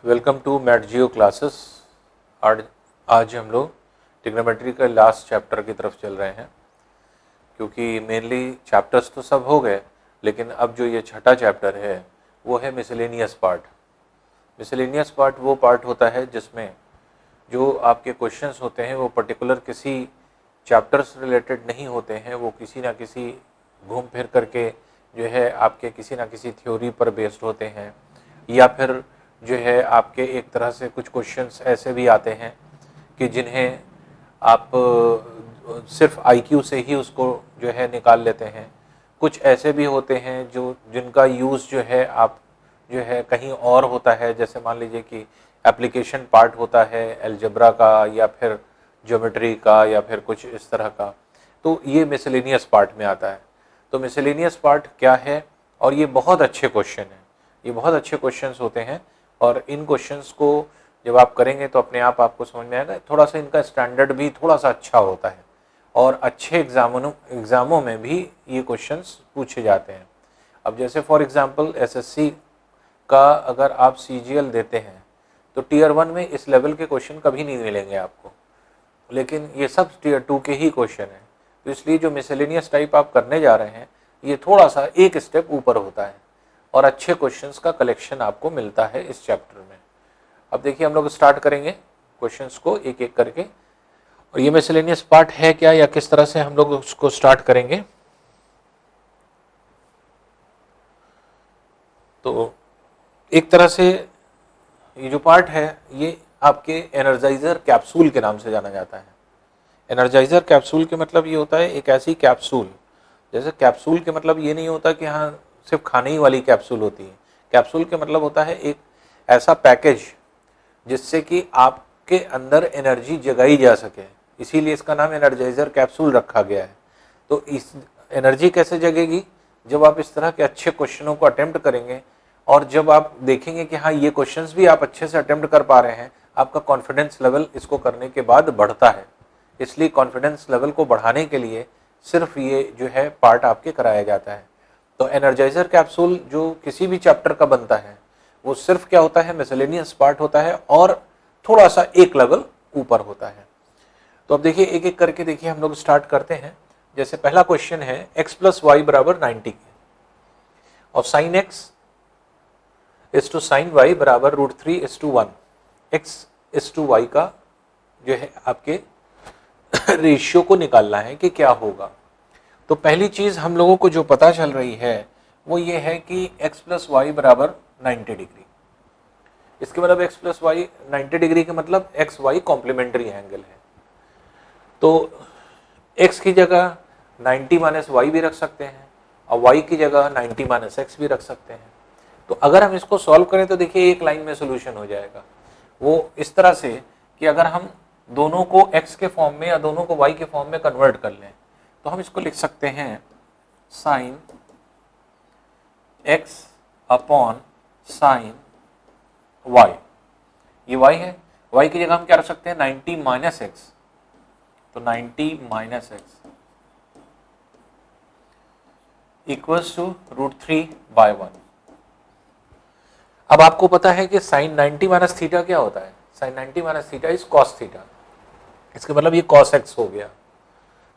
Welcome to math geo classes. आज हम लोग ट्रिग्नोमेट्री का लास्ट चैप्टर की तरफ चल रहे हैं, क्योंकि मेनली चैप्टर्स तो सब हो गए, लेकिन अब जो ये छठा चैप्टर है वो है मिसलेनियस पार्ट। मिसलेनियस पार्ट वो पार्ट होता है जिसमें जो आपके क्वेश्चंस होते हैं वो पर्टिकुलर किसी चैप्टर से रिलेटेड नहीं होते हैं, वो किसी ना किसी घूम फिर करके जो है आपके किसी ना किसी थ्योरी पर बेस्ड होते हैं, या फिर जो है आपके एक तरह से कुछ क्वेश्चंस ऐसे भी आते हैं कि जिन्हें आप सिर्फ आईक्यू से ही उसको जो है निकाल लेते हैं। कुछ ऐसे भी होते हैं जो जिनका यूज़ जो है आप जो है कहीं और होता है, जैसे मान लीजिए कि एप्लीकेशन पार्ट होता है अलजेब्रा का या फिर ज्योमेट्री का या फिर कुछ इस तरह का, तो ये मिसलेनियस पार्ट में आता है। तो मिसलेनियस पार्ट क्या है, और ये बहुत अच्छे क्वेश्चन हैं, ये बहुत अच्छे क्वेश्चंस होते हैं, और इन क्वेश्चंस को जब आप करेंगे तो अपने आप आपको समझ में आएगा। थोड़ा सा इनका स्टैंडर्ड भी थोड़ा सा अच्छा होता है, और अच्छे एग्ज़ामों में भी ये क्वेश्चंस पूछे जाते हैं। अब जैसे फॉर एग्जांपल एसएससी का अगर आप सीजीएल देते हैं तो टीयर 1 में इस लेवल के क्वेश्चन कभी नहीं मिलेंगे आपको, लेकिन ये सब टीयर 2 के ही क्वेश्चन हैं। तो इसलिए जो मिसलेनियस टाइप आप करने जा रहे हैं ये थोड़ा सा एक स्टेप ऊपर होता है, और अच्छे क्वेश्चंस का कलेक्शन आपको मिलता है इस चैप्टर में। अब देखिए हम लोग स्टार्ट करेंगे क्वेश्चंस को एक एक करके, और ये मिसलेनियस पार्ट है क्या या किस तरह से हम लोग उसको स्टार्ट करेंगे। तो एक तरह से ये जो पार्ट है ये आपके एनर्जाइजर कैप्सूल के नाम से जाना जाता है। एनर्जाइजर कैप्सूल के मतलब ये होता है एक ऐसी कैप्सूल, जैसे कैप्सूल के मतलब ये नहीं होता कि हाँ सिर्फ खाने ही वाली कैप्सूल होती है। कैप्सूल के मतलब होता है एक ऐसा पैकेज जिससे कि आपके अंदर एनर्जी जगाई जा सके, इसीलिए इसका नाम एनर्जाइजर कैप्सूल रखा गया है। तो इस एनर्जी कैसे जगेगी, जब आप इस तरह के अच्छे क्वेश्चनों को अटेम्प्ट करेंगे, और जब आप देखेंगे कि हाँ ये क्वेश्चंस भी आप अच्छे से अटेम्प्ट कर पा रहे हैं, आपका कॉन्फिडेंस लेवल इसको करने के बाद बढ़ता है। इसलिए कॉन्फिडेंस लेवल को बढ़ाने के लिए सिर्फ ये जो है पार्ट आपके कराया जाता है। तो एनर्जाइजर कैप्सूल जो किसी भी चैप्टर का बनता है वो सिर्फ क्या होता है, मिसलेनियस पार्ट होता है, और थोड़ा सा एक लेवल ऊपर होता है। तो अब देखिए एक एक करके देखिए हम लोग स्टार्ट करते हैं। जैसे पहला क्वेश्चन है x प्लस वाई बराबर 90 और sine x is two sine y बराबर √3:1। x:y का जो है आपके रेशियो को निकालना है कि क्या होगा। तो पहली चीज हम लोगों को जो पता चल रही है वो ये है कि x प्लस वाई बराबर 90 डिग्री। इसके मतलब x प्लस वाई 90 डिग्री का मतलब एक्स वाई कॉम्प्लीमेंट्री एंगल है। तो x की जगह 90 माइनस वाई भी रख सकते हैं, और y की जगह 90 माइनस एक्स भी रख सकते हैं। तो अगर हम इसको सॉल्व करें तो देखिए एक लाइन में सोल्यूशन हो जाएगा। वो इस तरह से कि अगर हम दोनों को x के फॉर्म में या दोनों को y के फॉर्म में कन्वर्ट कर लें तो हम इसको लिख सकते हैं sine x upon sine y। ये y है, y की जगह हम क्या रख सकते हैं 90 माइनस एक्स, तो 90 माइनस एक्स इक्वल्स टू √3/1। अब आपको पता है कि साइन 90 माइनस थीटा क्या होता है, sine 90 minus theta is cos theta. इसके मतलब ये कॉस एक्स हो गया।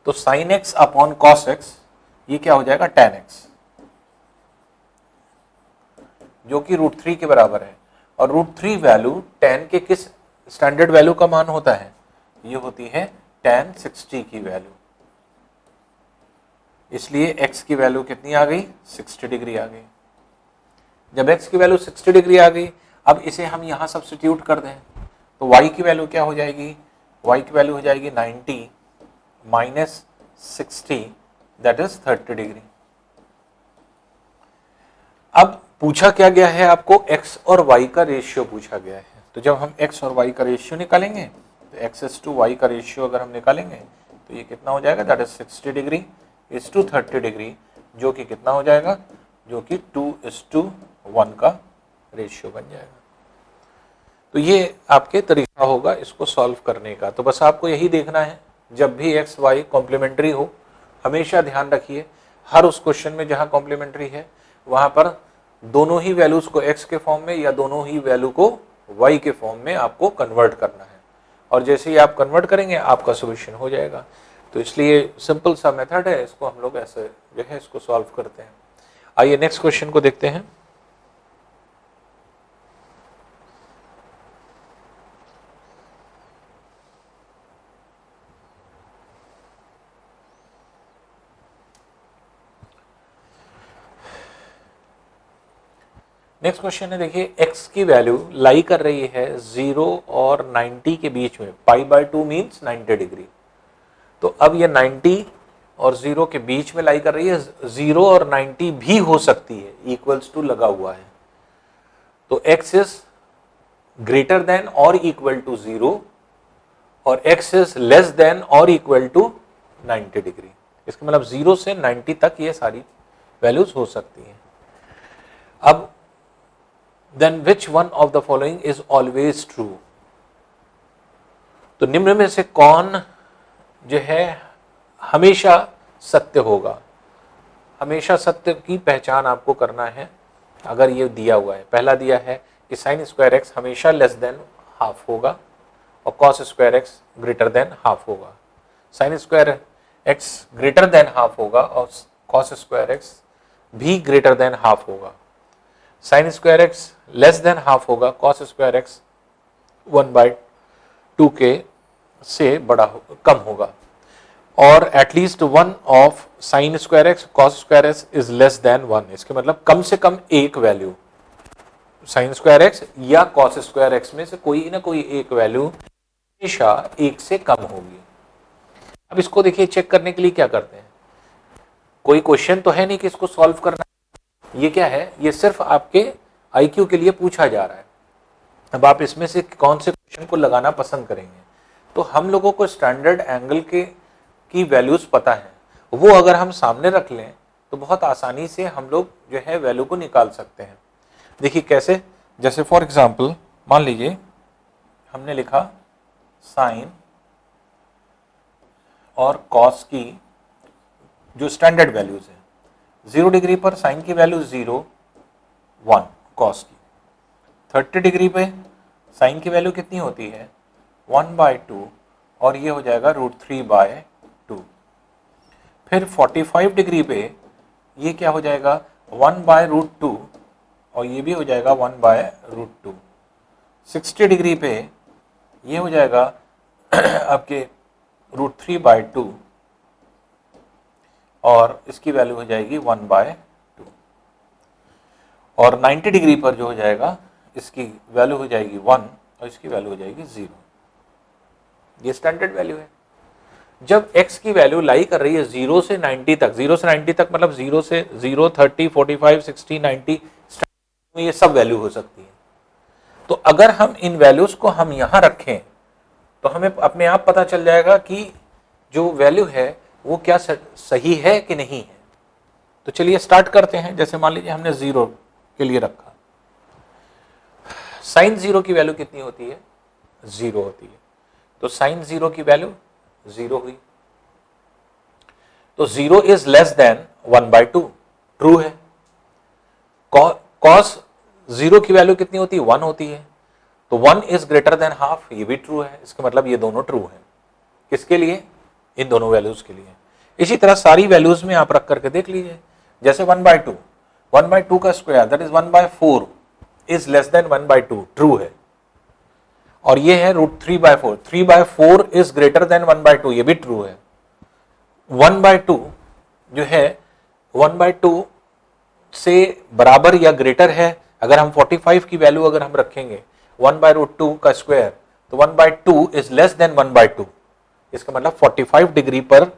तो sine x upon cos x ये क्या हो जाएगा टेन एक्स, जो कि √3 के बराबर है। और √3 वैल्यू टेन के किस स्टैंडर्ड वैल्यू का मान होता है, ये होती है tan 60 की वैल्यू। इसलिए x की वैल्यू कितनी आ गई, 60 डिग्री आ गई। जब x की वैल्यू 60 डिग्री आ गई, अब इसे हम यहां सब्स्टिट्यूट कर दें तो y की वैल्यू क्या हो जाएगी, y की वैल्यू हो जाएगी 90 माइनस 60 दैट इज 30 डिग्री। अब पूछा क्या गया है आपको, x और y का रेशियो पूछा गया है। तो जब हम x और y का रेशियो निकालेंगे तो x:y का रेशियो अगर हम निकालेंगे तो ये कितना हो जाएगा, that is 60 degree is two 30 degree, जो कि कितना हो जाएगा, जो कि 2:1 का रेशियो बन जाएगा। तो ये आपके तरीका होगा इसको सॉल्व करने का। तो बस आपको यही देखना है, जब भी एक्स वाई कॉम्प्लीमेंट्री हो हमेशा ध्यान रखिए हर उस क्वेश्चन में जहां कॉम्प्लीमेंट्री है वहां पर दोनों ही वैल्यूज को x के फॉर्म में या दोनों ही वैल्यू को y के फॉर्म में आपको कन्वर्ट करना है, और जैसे ही आप कन्वर्ट करेंगे आपका सोल्यूशन हो जाएगा। तो इसलिए सिंपल सा मेथड है, इसको हम लोग ऐसे जो है इसको सॉल्व करते हैं। आइए नेक्स्ट क्वेश्चन को देखते हैं। नेक्स्ट क्वेश्चन है, देखिए x की वैल्यू लाई कर रही है 0 और 90 के बीच में, π/2 मीन्स 90 डिग्री। तो अब ये 90 और 0 के बीच में लाई कर रही है, 0 और 90 भी हो सकती है, इक्वल्स टू लगा हुआ है। तो x इज ग्रेटर देन और इक्वल टू 0 और x इज लेस देन और इक्वल टू 90 डिग्री। इसका मतलब 0 से 90 तक ये सारी वैल्यूज हो सकती हैं। अब then which one of the following is always true? तो निम्न में से कौन जो है हमेशा सत्य होगा? हमेशा सत्य की पहचान आपको करना है। अगर ये दिया हुआ है, पहला दिया है कि साइन स्क्वायर एक्स हमेशा लेस देन हाफ होगा और cos square x greater than half होगा। Sine square x greater than half होगा और कॉस स्क्वायर एक्स भी ग्रेटर देन हाफ होगा। Sine square x less than half होगा, कॉस स्क्वायर एक्स 1/2 के से बड़ा कम होगा, और at least one of sine square x cos square x is less than 1। इसके मतलब कम से कम एक वैल्यू साइन स्क्वायर एक्स या कॉस स्क्वायर एक्स में से कोई ना कोई एक वैल्यू हमेशा 1 से कम होगी। अब इसको देखिए, चेक करने के लिए क्या करते हैं, कोई क्वेश्चन तो है नहीं कि इसको सॉल्व करना, ये क्या है, ये सिर्फ आपके आईक्यू के लिए पूछा जा रहा है। अब आप इसमें से कौन से क्वेश्चन को लगाना पसंद करेंगे? तो हम लोगों को स्टैंडर्ड एंगल की वैल्यूज पता है, वो अगर हम सामने रख लें तो बहुत आसानी से हम लोग जो है वैल्यू को निकाल सकते हैं। देखिए कैसे, जैसे फॉर एग्जांपल मान लीजिए हमने लिखा साइन और कॉस की जो स्टैंडर्ड वैल्यूज है, 0 डिग्री पर साइन की वैल्यू 0, 1 कॉस की, 30 डिग्री पे साइन की वैल्यू कितनी होती है 1/2 और ये हो जाएगा √3/2। फिर 45 डिग्री पे ये क्या हो जाएगा 1/√2 और ये भी हो जाएगा 1/√2। 60 डिग्री पे ये हो जाएगा आपके √3/2 और इसकी वैल्यू हो जाएगी 1/2। और 90 डिग्री पर जो हो जाएगा इसकी वैल्यू हो जाएगी 1 और इसकी वैल्यू हो जाएगी 0। ये स्टैंडर्ड वैल्यू है। जब x की वैल्यू लाई कर रही है 0 से 90 तक, 0 से 90 तक मतलब 0 से 0, 30, 45, 60, 90, ये सब वैल्यू हो सकती है। तो अगर हम इन वैल्यूज को हम यहां रखें तो हमें अपने आप पता चल जाएगा कि जो वैल्यू है वो क्या सही है कि नहीं है। तो चलिए स्टार्ट करते हैं। जैसे मान लीजिए हमने 0 के लिए रखा, साइन 0 की वैल्यू कितनी होती है 0 होती है, तो साइन 0 की वैल्यू 0 हुई। तो 0 इज लेस देन 1/2, ट्रू है। कॉस 0 की वैल्यू कितनी होती है 1 होती है, तो 1 इज ग्रेटर देन हाफ, ये भी ट्रू है। इसका मतलब ये दोनों ट्रू है। किसके लिए? इन दोनों वैल्यूज के लिए। इसी तरह सारी वैल्यूज में आप रख करके देख लीजिए। जैसे 1/2 का square that is 1/4 is less then 1/2, true है। और ये है √3/4, 3/4 इज ग्रेटर देन 1/2, ये भी ट्रू है। 1/2 जो है 1/2 से बराबर या ग्रेटर है। अगर हम 45 की वैल्यू अगर हम रखेंगे 1/√2 का स्क्वायर, तो 1/2 इज लेस देन 1/2। इसका मतलब 45 डिग्री पर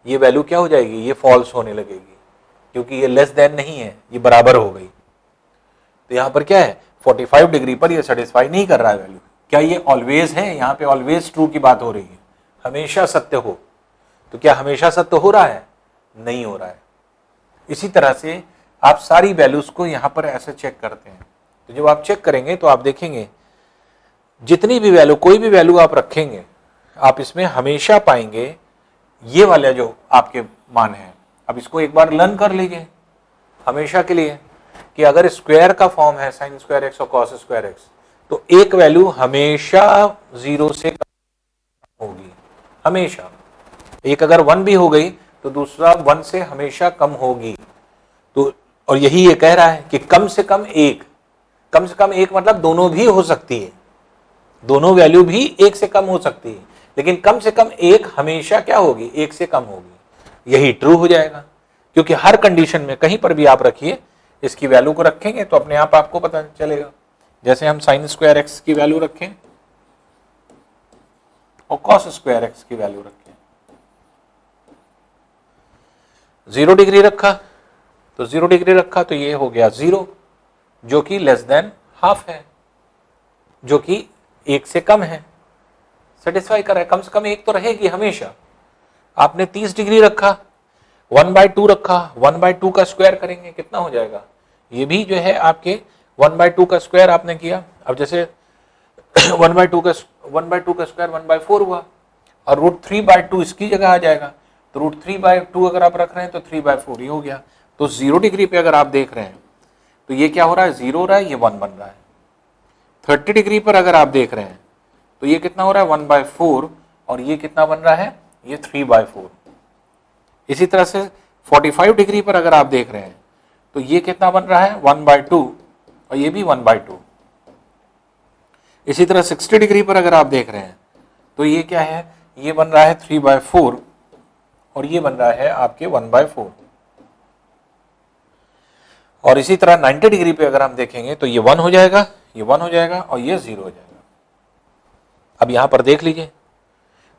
ये वैल्यू क्या हो जाएगी, ये फॉल्स होने लगेगी, क्योंकि ये लेस देन नहीं है, ये बराबर हो गई। तो यहां पर क्या है 45 डिग्री पर ये सेटिस्फाई नहीं कर रहा है वैल्यू। क्या ये ऑलवेज है? यहाँ पे ऑलवेज ट्रू की बात हो रही है, हमेशा सत्य हो। तो क्या हमेशा सत्य हो रहा है? नहीं हो रहा है। इसी तरह से आप सारी वैल्यूज को यहां पर ऐसे चेक करते हैं। तो जब आप चेक करेंगे तो आप देखेंगे जितनी भी वैल्यू, कोई भी वैल्यू आप रखेंगे, आप इसमें हमेशा पाएंगे ये वाला जो आपके मान है। अब इसको एक बार लर्न कर लीजिए हमेशा के लिए कि अगर स्क्वायर का फॉर्म है साइन स्क्वायर एक्स और कॉस स्क्वायर एक्स, तो एक वैल्यू हमेशा 0 से कम होगी, हमेशा। एक अगर 1 भी हो गई तो दूसरा 1 से हमेशा कम होगी। तो और यही ये कह रहा है कि कम से कम एक, कम से कम एक मतलब दोनों भी हो सकती है, दोनों वैल्यू भी 1 से कम हो सकती है, लेकिन कम से कम एक हमेशा क्या होगी, 1 से कम होगी। यही ट्रू हो जाएगा, क्योंकि हर कंडीशन में कहीं पर भी आप रखिए, इसकी वैल्यू को रखेंगे तो अपने आप आपको पता चलेगा। जैसे हम साइन स्क्वायर एक्स की वैल्यू रखें और कॉस स्क्वायर एक्स की वैल्यू रखें, 0 डिग्री रखा तो 0 डिग्री रखा तो ये हो गया 0, जो कि लेस देन हाफ है, जो कि 1 से कम है, सेटिस्फाई कर रहा है, कम से कम एक तो रहेगी हमेशा। आपने 30 डिग्री रखा, 1/2 रखा, 1/2 का स्क्वायर करेंगे कितना हो जाएगा, ये भी जो है आपके 1/2 का स्क्वायर आपने किया। अब जैसे 1/2 का स्क्वायर 1/4 हुआ, और √3/2 इसकी जगह आ जाएगा, तो √3/2 अगर आप रख रहे हैं तो 3/4 ही हो गया। तो 0 डिग्री पे अगर आप देख रहे हैं तो ये क्या हो रहा है, 0 हो रहा है, ये 1 बन रहा है। 30 डिग्री पर अगर आप देख रहे हैं तो ये कितना हो रहा है, 1/4, और ये कितना बन रहा है, ये 3/4। इसी तरह से 45 डिग्री पर अगर आप देख रहे हैं तो ये कितना बन रहा है, 1/2, और ये भी 1/2। इसी तरह 60 डिग्री पर अगर आप देख रहे हैं तो ये क्या है, ये बन रहा है 3/4, और ये बन रहा है आपके 1/4। और इसी तरह 90 डिग्री पे अगर हम देखेंगे तो ये 1 हो जाएगा, ये 1 हो जाएगा, और ये 0 हो जाएगा। अब यहां पर देख लीजिए,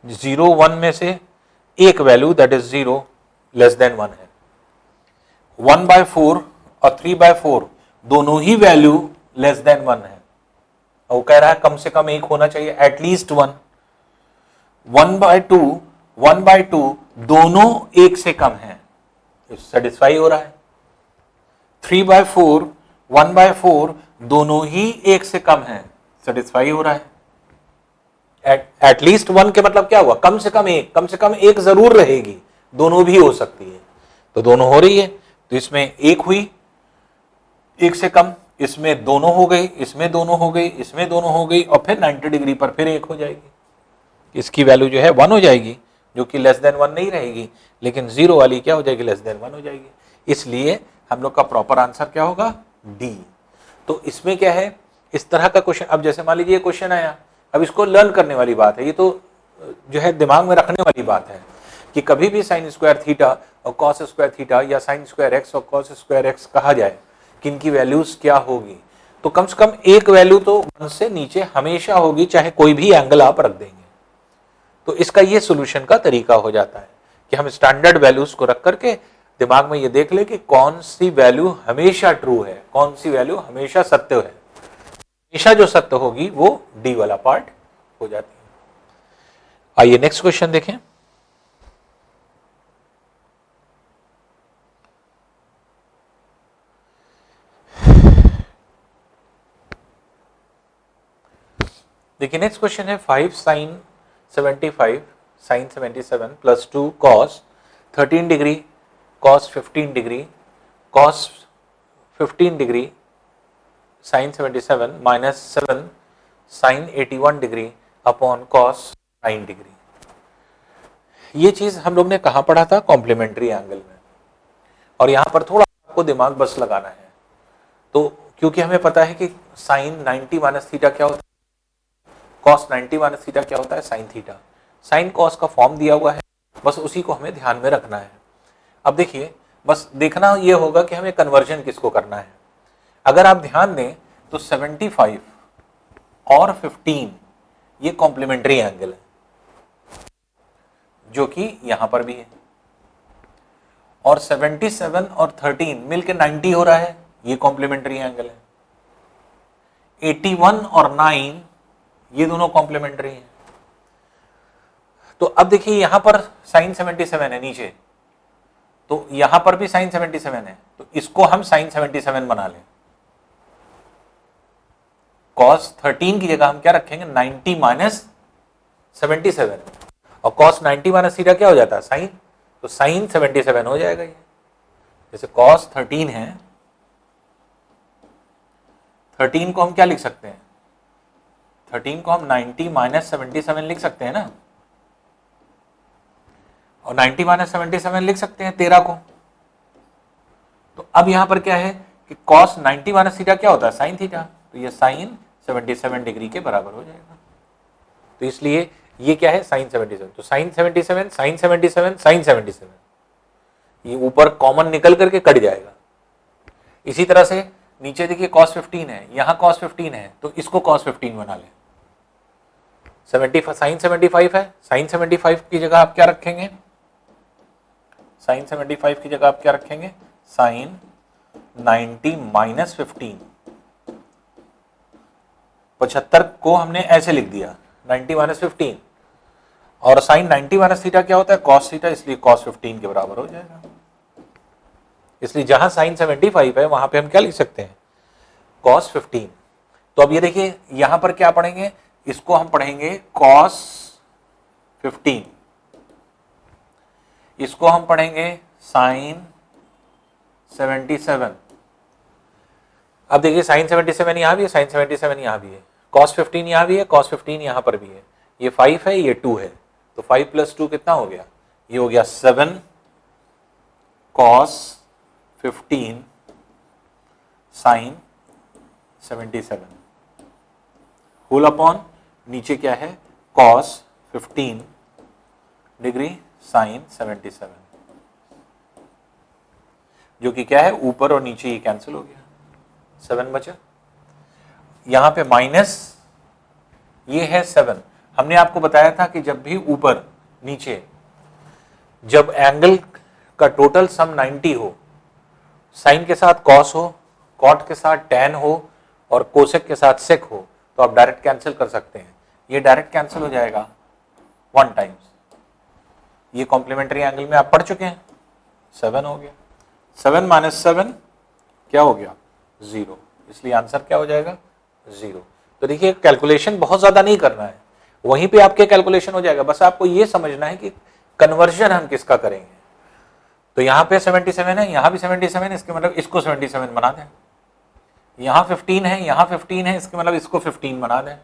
0 1 में से एक value that is 0 less than 1 है, 1/4 और 3/4 दोनों ही वैल्यू लेस देन 1 है, और वो कह रहा है कम से कम एक होना चाहिए, एटलीस्ट 1। 1/2 दोनों 1 से कम है, सेटिस्फाई हो रहा है। 3/4 1/4 दोनों ही 1 से कम है, सेटिस्फाई हो रहा है। एटलीस्ट 1 के मतलब क्या हुआ, कम से कम एक, कम से कम एक जरूर रहेगी, दोनों भी हो सकती है, तो दोनों हो रही है, तो इसमें एक हुई 1 से कम, इसमें दोनों हो गई, इसमें दोनों हो गई, इसमें दोनों हो गई, और फिर 90 डिग्री पर फिर एक हो जाएगी, इसकी वैल्यू जो है 1 हो जाएगी, जो कि लेस देन 1 नहीं रहेगी, लेकिन 0 वाली क्या हो जाएगी, लेस देन 1 हो जाएगी। इसलिए हम लोग का प्रॉपर आंसर क्या होगा, डी। तो इसमें क्या है, इस तरह का क्वेश्चन, अब जैसे मान लीजिए क्वेश्चन आया, अब इसको लर्न करने वाली बात है, ये तो जो है दिमाग में रखने वाली बात है कि कभी भी साइन स्क्वायर थीटा और कॉस स्क्वायर थीटा या साइन स्क्वायर एक्स और कॉस स्क्वायर एक्स कहा जाए कि इनकी वैल्यूज क्या होगी, तो कम से कम एक वैल्यू तो 1 से नीचे हमेशा होगी, चाहे कोई भी एंगल आप रख देंगे। तो इसका ये सोल्यूशन का तरीका हो जाता है कि हम स्टैंडर्ड वैल्यूज को रख करके दिमाग में ये देख ले कि कौन सी वैल्यू हमेशा ट्रू है, कौन सी वैल्यू हमेशा सत्य है। हमेशा जो सत्य होगी वो डी वाला पार्ट हो जाती है। आइए नेक्स्ट क्वेश्चन देखें। देखिए नेक्स्ट क्वेश्चन है 5 sin 75 sin 77 plus 2 cos 13 degree cos 15 degree cos 15 degree sin 77 minus 7 sin 81 degree upon cos 9 degree. ये चीज हम लोग ने कहां पढ़ा था, कॉम्प्लीमेंट्री एंगल में, और यहां पर थोड़ा आपको दिमाग बस लगाना है। तो क्योंकि हमें पता है कि sin 90 माइनस थीटा क्या होता है, cos 90 माइनस थीटा क्या होता है, sin थीटा। sin cos का फॉर्म दिया हुआ है, बस उसी को हमें ध्यान में रखना है। अब देखिए, बस देखना ये होगा कि हमें कन्वर्जन किसको करना है। अगर आप ध्यान दें तो 75 और 15 ये कॉम्प्लीमेंट्री एंगल है, जो कि यहां पर भी है, और 77 और 13 मिलकर 90 हो रहा है, ये कॉम्प्लीमेंट्री एंगल है। 81 और 9 ये दोनों कॉम्प्लीमेंट्री हैं। तो अब देखिए यहां पर साइन 77 है नीचे, तो यहां पर भी साइन 77 है, तो इसको हम साइन 77 बना लें। cos 13 की जगह हम क्या रखेंगे, 90 माइनस 77, और cos 90 माइनस थीटा क्या हो जाता है, साइन, तो साइन 77 हो जाएगा ये। जैसे cos 13 है, 13 को हम क्या लिख सकते हैं, 13 को हम 90 माइनस 77 लिख सकते हैं ना, और 90 माइनस 77 लिख सकते हैं 13 को। तो अब यहां पर क्या है कि cos 90 माइनस थीटा क्या होता है, साइन थीटा, तो ये साइन 77 डिग्री के बराबर हो जाएगा। तो इसलिए ये क्या है, साइन 77, तो साइन 77, साइन 77, साइन 77, ये ऊपर कॉमन निकल करके कट जाएगा। इसी तरह से नीचे देखिए cos 15 है, यहां cos 15 है, तो इसको cos 15 बना लें। साइन 75 है, साइन 75 की जगह आप क्या रखेंगे, साइन 75 की जगह आप क्या रखेंगे, साइन 90 माइनस 15। 75 को हमने ऐसे लिख दिया 90 माइनस 15, और साइन 90 माइनस थीटा क्या होता है, cos थीटा, इसलिए cos 15 के बराबर हो जाएगा। इसलिए जहां साइन 75 है वहां पे हम क्या लिख सकते हैं, cos 15। तो अब ये देखिए यहां पर क्या पढ़ेंगे, इसको हम पढ़ेंगे cos 15, इसको हम पढ़ेंगे साइन 77। अब देखिए साइन 77 यहां भी है, साइन 77 यहां भी है, cos 15 यहां भी है, cos 15 यहां पर भी है, ये 5 है, ये 2 है, तो 5 प्लस 2 कितना हो गया, ये हो गया 7 cos 15 साइन 77 होल अपॉन नीचे क्या है, cos 15 डिग्री साइन 77, जो कि क्या है, ऊपर और नीचे ये कैंसिल हो गया, 7 बचा। यहां पे माइनस ये है 7। हमने आपको बताया था कि जब भी ऊपर नीचे, जब एंगल का टोटल सम 90 हो, साइन के साथ cos हो, cot के साथ tan हो, और कोसेक के साथ sec हो, तो आप डायरेक्ट कैंसिल कर सकते हैं। ये डायरेक्ट कैंसिल हो जाएगा 1 टाइम्स। ये कॉम्प्लीमेंट्री एंगल में आप पढ़ चुके हैं, 7 हो गया, 7 माइनस 7 क्या हो गया, 0, इसलिए आंसर क्या हो जाएगा, 0। तो देखिए कैलकुलेशन बहुत ज्यादा नहीं करना है, वहीं पे आपके कैलकुलेशन हो जाएगा, बस आपको ये समझना है कि कन्वर्जन हम किसका करेंगे। तो यहां पे 77 है, यहां भी 77 है, इसके मतलब इसको 77 बना दें, यहां 15 है, यहां 15 है, इसके मतलब इसको 15 बना दें,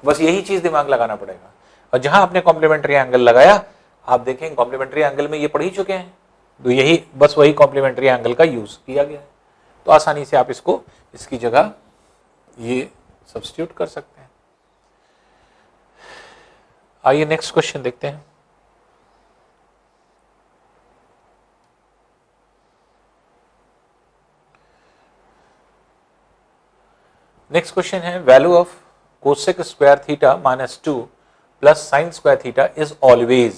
बस यही चीज दिमाग लगाना पड़ेगा। और जहां आपने कॉम्प्लीमेंट्री एंगल लगाया, आप देखें कॉम्प्लीमेंट्री एंगल में ये पढ़ ही चुके हैं, तो यही बस वही कॉम्प्लीमेंट्री एंगल का यूज किया गया है, तो आसानी से आप इसको इसकी जगह ये सब्स्टिट्यूट कर सकते हैं। आइए नेक्स्ट क्वेश्चन देखते हैं। नेक्स्ट क्वेश्चन है, value of cosec square theta minus 2 plus sign square theta is always,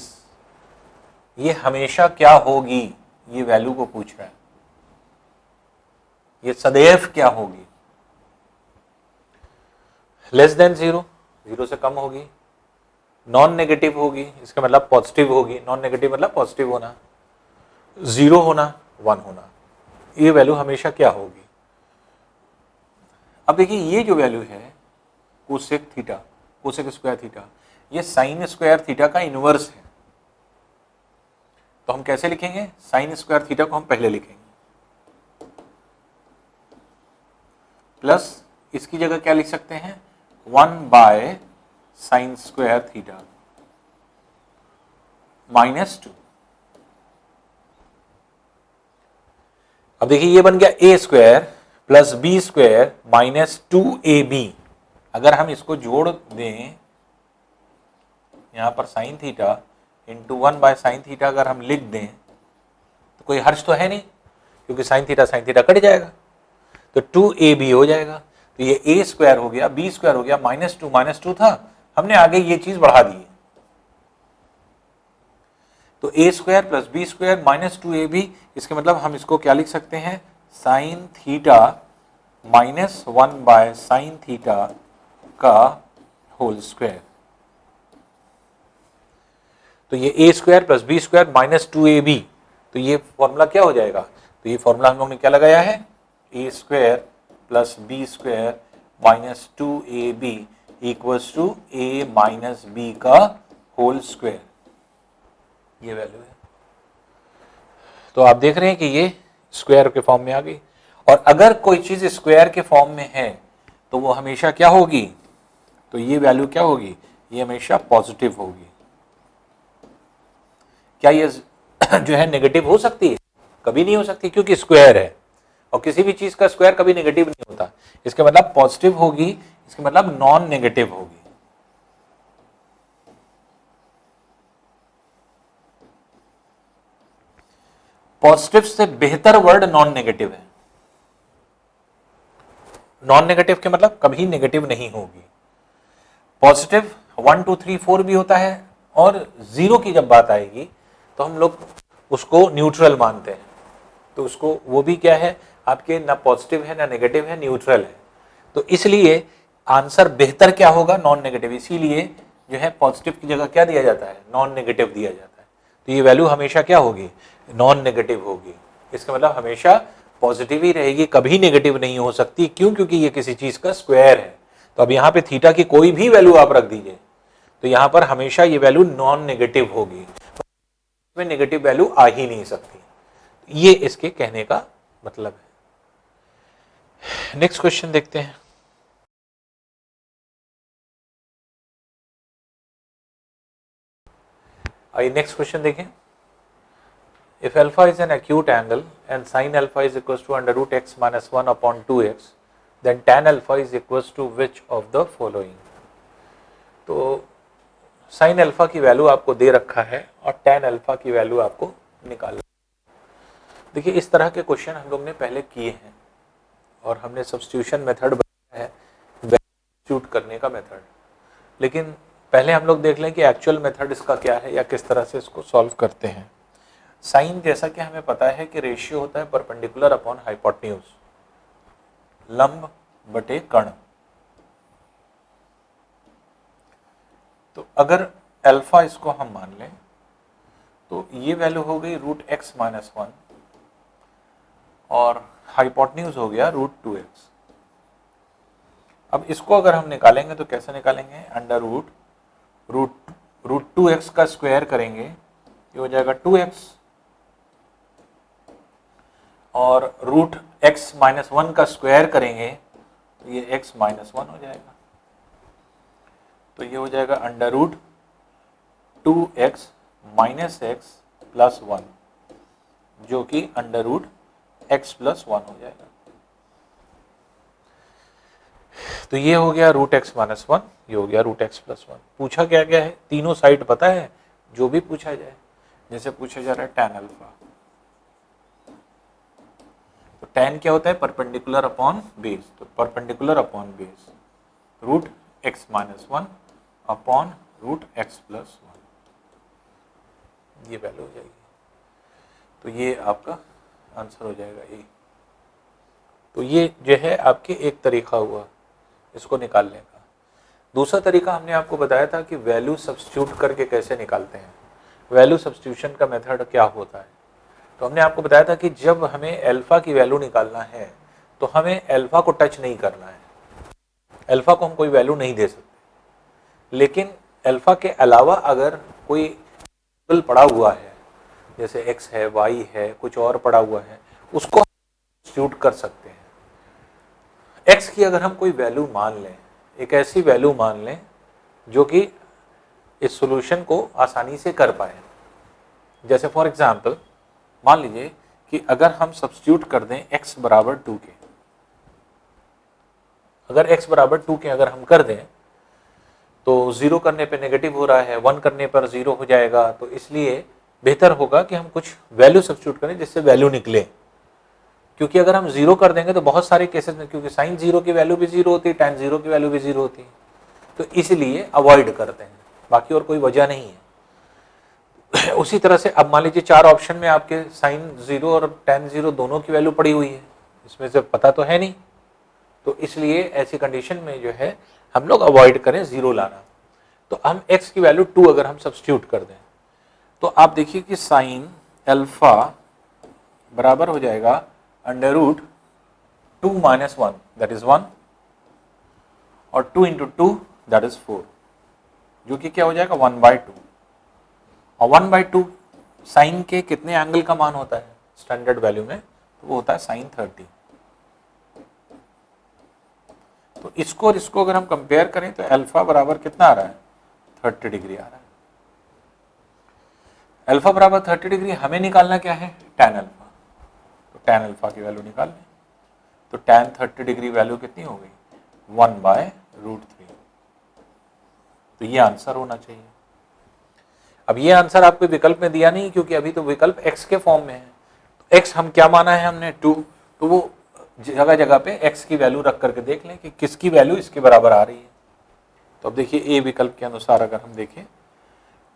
ये हमेशा क्या होगी, ये वैल्यू को पूछ रहा है, ये सदैव क्या होगी, लेस देन 0, 0 से कम होगी, नॉन नेगेटिव होगी, इसका मतलब पॉजिटिव होगी, नॉन नेगेटिव मतलब पॉजिटिव होना, 0 होना, 1 होना, ये वैल्यू हमेशा क्या होगी। अब देखिए ये जो वैल्यू है cosec theta, cosec square theta, ये साइन स्क्वायर थीटा का इनवर्स है, तो हम कैसे लिखेंगे, साइन स्क्वायर थीटा को हम पहले लिखेंगे, प्लस इसकी जगह क्या लिख सकते हैं, 1 by sine square theta minus 2। अब देखिए ये बन गया a square plus b square minus 2ab। अगर हम इसको जोड़ दें, यहां पर sine theta into 1 by sine theta अगर हम लिख दें, तो कोई हर्ष तो है नहीं, क्योंकि साइन थीटा कट जाएगा, तो 2ab हो जाएगा। तो ये ए स्क्वायर हो गया, बी स्क्वायर हो गया, माइनस 2 था, हमने आगे ये चीज बढ़ा दी है, तो a square plus b square minus 2ab, इसके मतलब हम इसको क्या लिख सकते हैं, sine theta minus 1 by sine theta का होल स्क्वायर। तो ये a square plus b square minus 2ab, तो ये फॉर्मूला क्या हो जाएगा, तो ये फॉर्मूला हम लोग ने क्या लगाया है, a square plus b square minus 2ab equals to a minus b का होल स्क्वायर, ये वैल्यू है। तो आप देख रहे हैं कि ये स्क्वायर के फॉर्म में आ गई, और अगर कोई चीज स्क्वायर के फॉर्म में है तो वो हमेशा क्या होगी, तो तो ये वैल्यू क्या होगी, ये हमेशा पॉजिटिव होगी। क्या ये जो है नेगेटिव हो सकती है? कभी नहीं हो सकती, क्योंकि स्क्वायर है और किसी भी चीज का स्क्वायर कभी नेगेटिव नहीं होता। इसके मतलब पॉजिटिव होगी, इसके मतलब नॉन नेगेटिव होगी। पॉजिटिव से बेहतर वर्ड नॉन नेगेटिव है। नॉन नेगेटिव के मतलब कभी नेगेटिव नहीं होगी। पॉजिटिव 1 2 3 4 भी होता है, और जीरो की जब बात आएगी तो हम लोग उसको न्यूट्रल मानते हैं। तो उसको वो भी क्या है आपके, ना पॉजिटिव है ना नेगेटिव है, न्यूट्रल है। तो इसलिए आंसर बेहतर क्या होगा, नॉन नेगेटिव। इसीलिए जो है पॉजिटिव की जगह क्या दिया जाता है, नॉन नेगेटिव दिया जाता है। तो ये वैल्यू हमेशा क्या होगी, नॉन नेगेटिव होगी। इसका मतलब हमेशा पॉजिटिव ही रहेगी, कभी नेगेटिव नहीं हो सकती। क्यों? क्योंकि ये किसी चीज का स्क्वायर है। तो अब यहाँ पे थीटा की कोई भी वैल्यू आप रख दीजिए तो यहाँ पर हमेशा ये वैल्यू नॉन नेगेटिव होगी, इसमें नेगेटिव वैल्यू आ ही नहीं सकती। ये इसके कहने का मतलब है। नेक्स्ट क्वेश्चन देखते हैं। आइए नेक्स्ट क्वेश्चन देखें। If alpha is an acute angle and sine alpha is equal to under root x minus 1 upon 2x, then tan alpha is equal to which of the following. तो sine alpha की value आपको दे रखा है और tan alpha की value आपको निकालना। देखिए इस तरह के क्वेश्चन हम लोग ने पहले किए हैं और हमने सब्स्टिट्यूशन मेथड बताया है, सब्स्टिट्यूट करने का मेथड। लेकिन पहले हम लोग देख लें कि एक्चुअल मेथड इसका क्या है या किस तरह से इसको सॉल्व करते हैं। साइन जैसा कि हमें पता है कि रेशियो होता है परपेंडिकुलर अपॉन हाइपोटेन्यूज, लंब बटे कर्ण। तो अगर अल्फा इसको हम मान लें तो ये वैल्यू हो गई रूट एक्स माइनस 1 और हाइपोटेन्यूज हो गया रूट 2x। अब इसको अगर हम निकालेंगे तो कैसे निकालेंगे, अंडर रूट 2x का स्क्वायर करेंगे, ये हो जाएगा 2x, और रूट x माइनस 1 का स्क्वायर करेंगे तो ये x माइनस 1 हो जाएगा। तो ये हो जाएगा under root 2x minus x plus 1, जो कि अंडर रूट x प्लस 1 हो जाएगा। तो ये हो गया रूट एक्स माइनस 1, ये हो गया रूट एक्स प्लस 1। पूछा क्या क्या है, तीनों साइड पता है, जो भी पूछा जाए। जैसे पूछा जा रहा है tan अल्फा, तो tan क्या होता है, परपेंडिकुलर अपॉन बेस। तो perpendicular upon base root x minus 1 upon root x plus 1, ये वैल्यू हो जाएगी। तो ये आपका आंसर हो जाएगा ए। तो ये जो है आपके एक तरीका हुआ इसको निकालने का। दूसरा तरीका हमने आपको बताया था कि वैल्यू सब्स्टिट्यूट करके कैसे निकालते हैं। वैल्यू सब्स्टिट्यूशन का मेथड क्या होता है, तो हमने आपको बताया था कि जब हमें अल्फा की वैल्यू निकालना है तो हमें अल्फा को टच नहीं करना है, अल्फा को हम कोई वैल्यू नहीं दे सकते। लेकिन अल्फा के अलावा अगर कोई वेरिएबल पड़ा हुआ है, जैसे x है, y है, कुछ और पड़ा हुआ है, उसको सब्स्टिट्यूट कर सकते हैं। x की अगर हम कोई वैल्यू मान लें, एक ऐसी वैल्यू मान लें जो कि इस सॉल्यूशन को आसानी से कर पाए। जैसे फॉर एग्जांपल मान लीजिए कि अगर हम सब्स्टिट्यूट कर दें x बराबर 2 के, अगर x बराबर 2 के अगर हम कर दें तो 0 करने पे नेगेटिव हो रहा है, 1 करने पर 0 हो जाएगा। तो इसलिए बेहतर होगा कि हम कुछ वैल्यू सब्स्टिट्यूट करें जिससे वैल्यू निकले। क्योंकि अगर हम 0 कर देंगे तो बहुत सारे केसेस में, क्योंकि साइन 0 की वैल्यू भी 0 होती है, tan 0 की वैल्यू भी 0 होती है, तो इसलिए अवॉइड करते हैं, बाकी और कोई वजह नहीं है। उसी तरह से अब मान लीजिए 4 ऑप्शन में आपके साइन 0 और tan 0 दोनों की वैल्यू पड़ी हुई है, इसमें से पता तो है नहीं। तो इसलिए ऐसी कंडीशन में जो है हम लोग अवॉइड करें 0 लाना। तो हम x की वैल्यू 2 अगर हम सब्स्टिट्यूट कर दें तो आप देखिए कि साइन अल्फा बराबर हो जाएगा under root 2 minus 1 that is 1 और 2 इंटू 2 दैट इज 4, जो कि क्या हो जाएगा 1/2। और 1/2 साइन के कितने एंगल का मान होता है स्टैंडर्ड वैल्यू में, तो वो होता है साइन 30। तो इसको और इसको अगर हम कंपेयर करें तो अल्फा बराबर कितना आ रहा है, 30 डिग्री आ रहा है। अल्फा बराबर 30 डिग्री, हमें निकालना क्या है, tan अल्फा। तो tan अल्फा की वैल्यू निकाल लें। तो tan 30 डिग्री वैल्यू कितनी हो गई, 1/√3। तो ये आंसर होना चाहिए। अब ये आंसर आपको विकल्प में दिया नहीं, क्योंकि अभी तो विकल्प x के फॉर्म में है। तो x हम क्या माना है हमने, 2, तो वो जगह जगह पे x की वैल्यू रख करके देख लें कि किसकी वैल्यू इसके बराबर आ रही है। तो अब देखिए ए विकल्प के अनुसार अगर हम देखें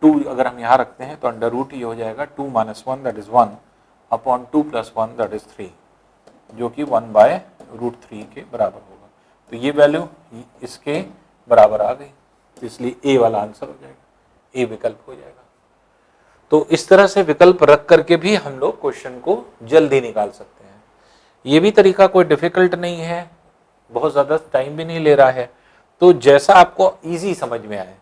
2 अगर हम यहाँ रखते हैं तो अंडर रूट ये हो जाएगा 2 - 1 that is 1 upon 2 + 1 that is 3, जो कि 1/√3 के बराबर होगा। तो ये वैल्यू इसके बराबर आ गई, तो इसलिए ए वाला आंसर हो जाएगा, ए विकल्प हो जाएगा। तो इस तरह से विकल्प रख करके भी हम लोग क्वेश्चन को जल्दी निकाल सकते हैं। ये भी तरीका कोई डिफिकल्ट नहीं है, बहुत ज़्यादा टाइम भी नहीं ले रहा है। तो जैसा आपको इजी समझ में आए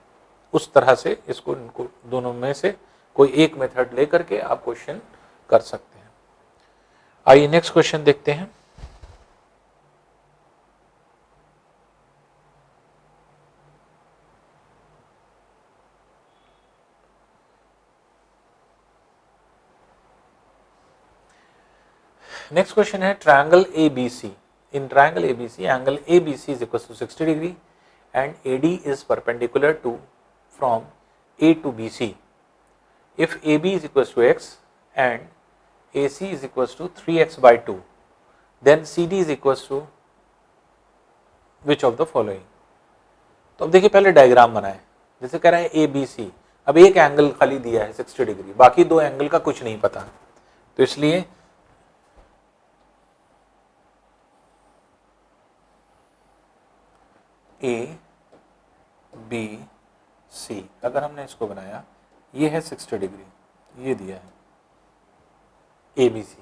उस तरह से इसको, इनको दोनों में से कोई एक मेथड लेकर के आप क्वेश्चन कर सकते हैं। आइए नेक्स्ट क्वेश्चन देखते हैं। नेक्स्ट क्वेश्चन है triangle ABC। In triangle ABC angle ABC is equal to 60 degree and AD is perpendicular to from A to BC. If AB is equal to x and AC is equal to 3x/2, then CD is equal to which of the following? तो अब देखिए पहले diagram बनाए, जैसे कह रहे हैं ABC। अब एक एंगल खाली दिया है 60 डिग्री, बाकी दो एंगल का कुछ नहीं पता, तो इसलिए ABC अगर हमने इसको बनाया, ये है 60 डिग्री, ये दिया है ABC,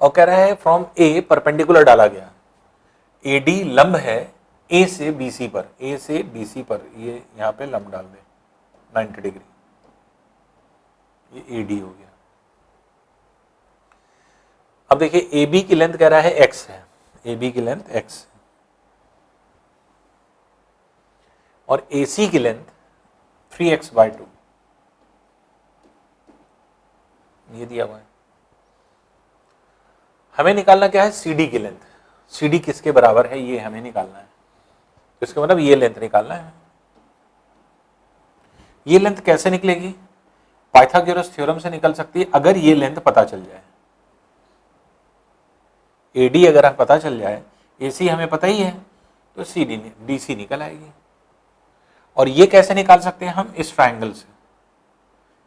और कह रहा है फ्रॉम A परपेंडिकुलर डाला गया, AD लंब है A से BC पर, A से BC पर, ये यहाँ पे लंब डाल दे 90 डिग्री, ये AD हो गया। अब देखिए AB की लेंथ कह रहा है x है, AB की लेंथ x है, और AC की लेंथ 3x/2 ये दिया हुआ है। हमें निकालना क्या है, CD की लेंथ। CD किसके बराबर है ये हमें निकालना है, तो इसका मतलब ये लेंथ निकालना है। ये लेंथ कैसे निकलेगी, पाइथागोरस थ्योरम से निकल सकती है, अगर ये लेंथ पता चल जाए। AD अगर हम पता चल जाए, AC हमें पता ही है, तो DC निकल आएगी। और ये कैसे निकाल सकते हैं हम, इस ट्रायंगल से।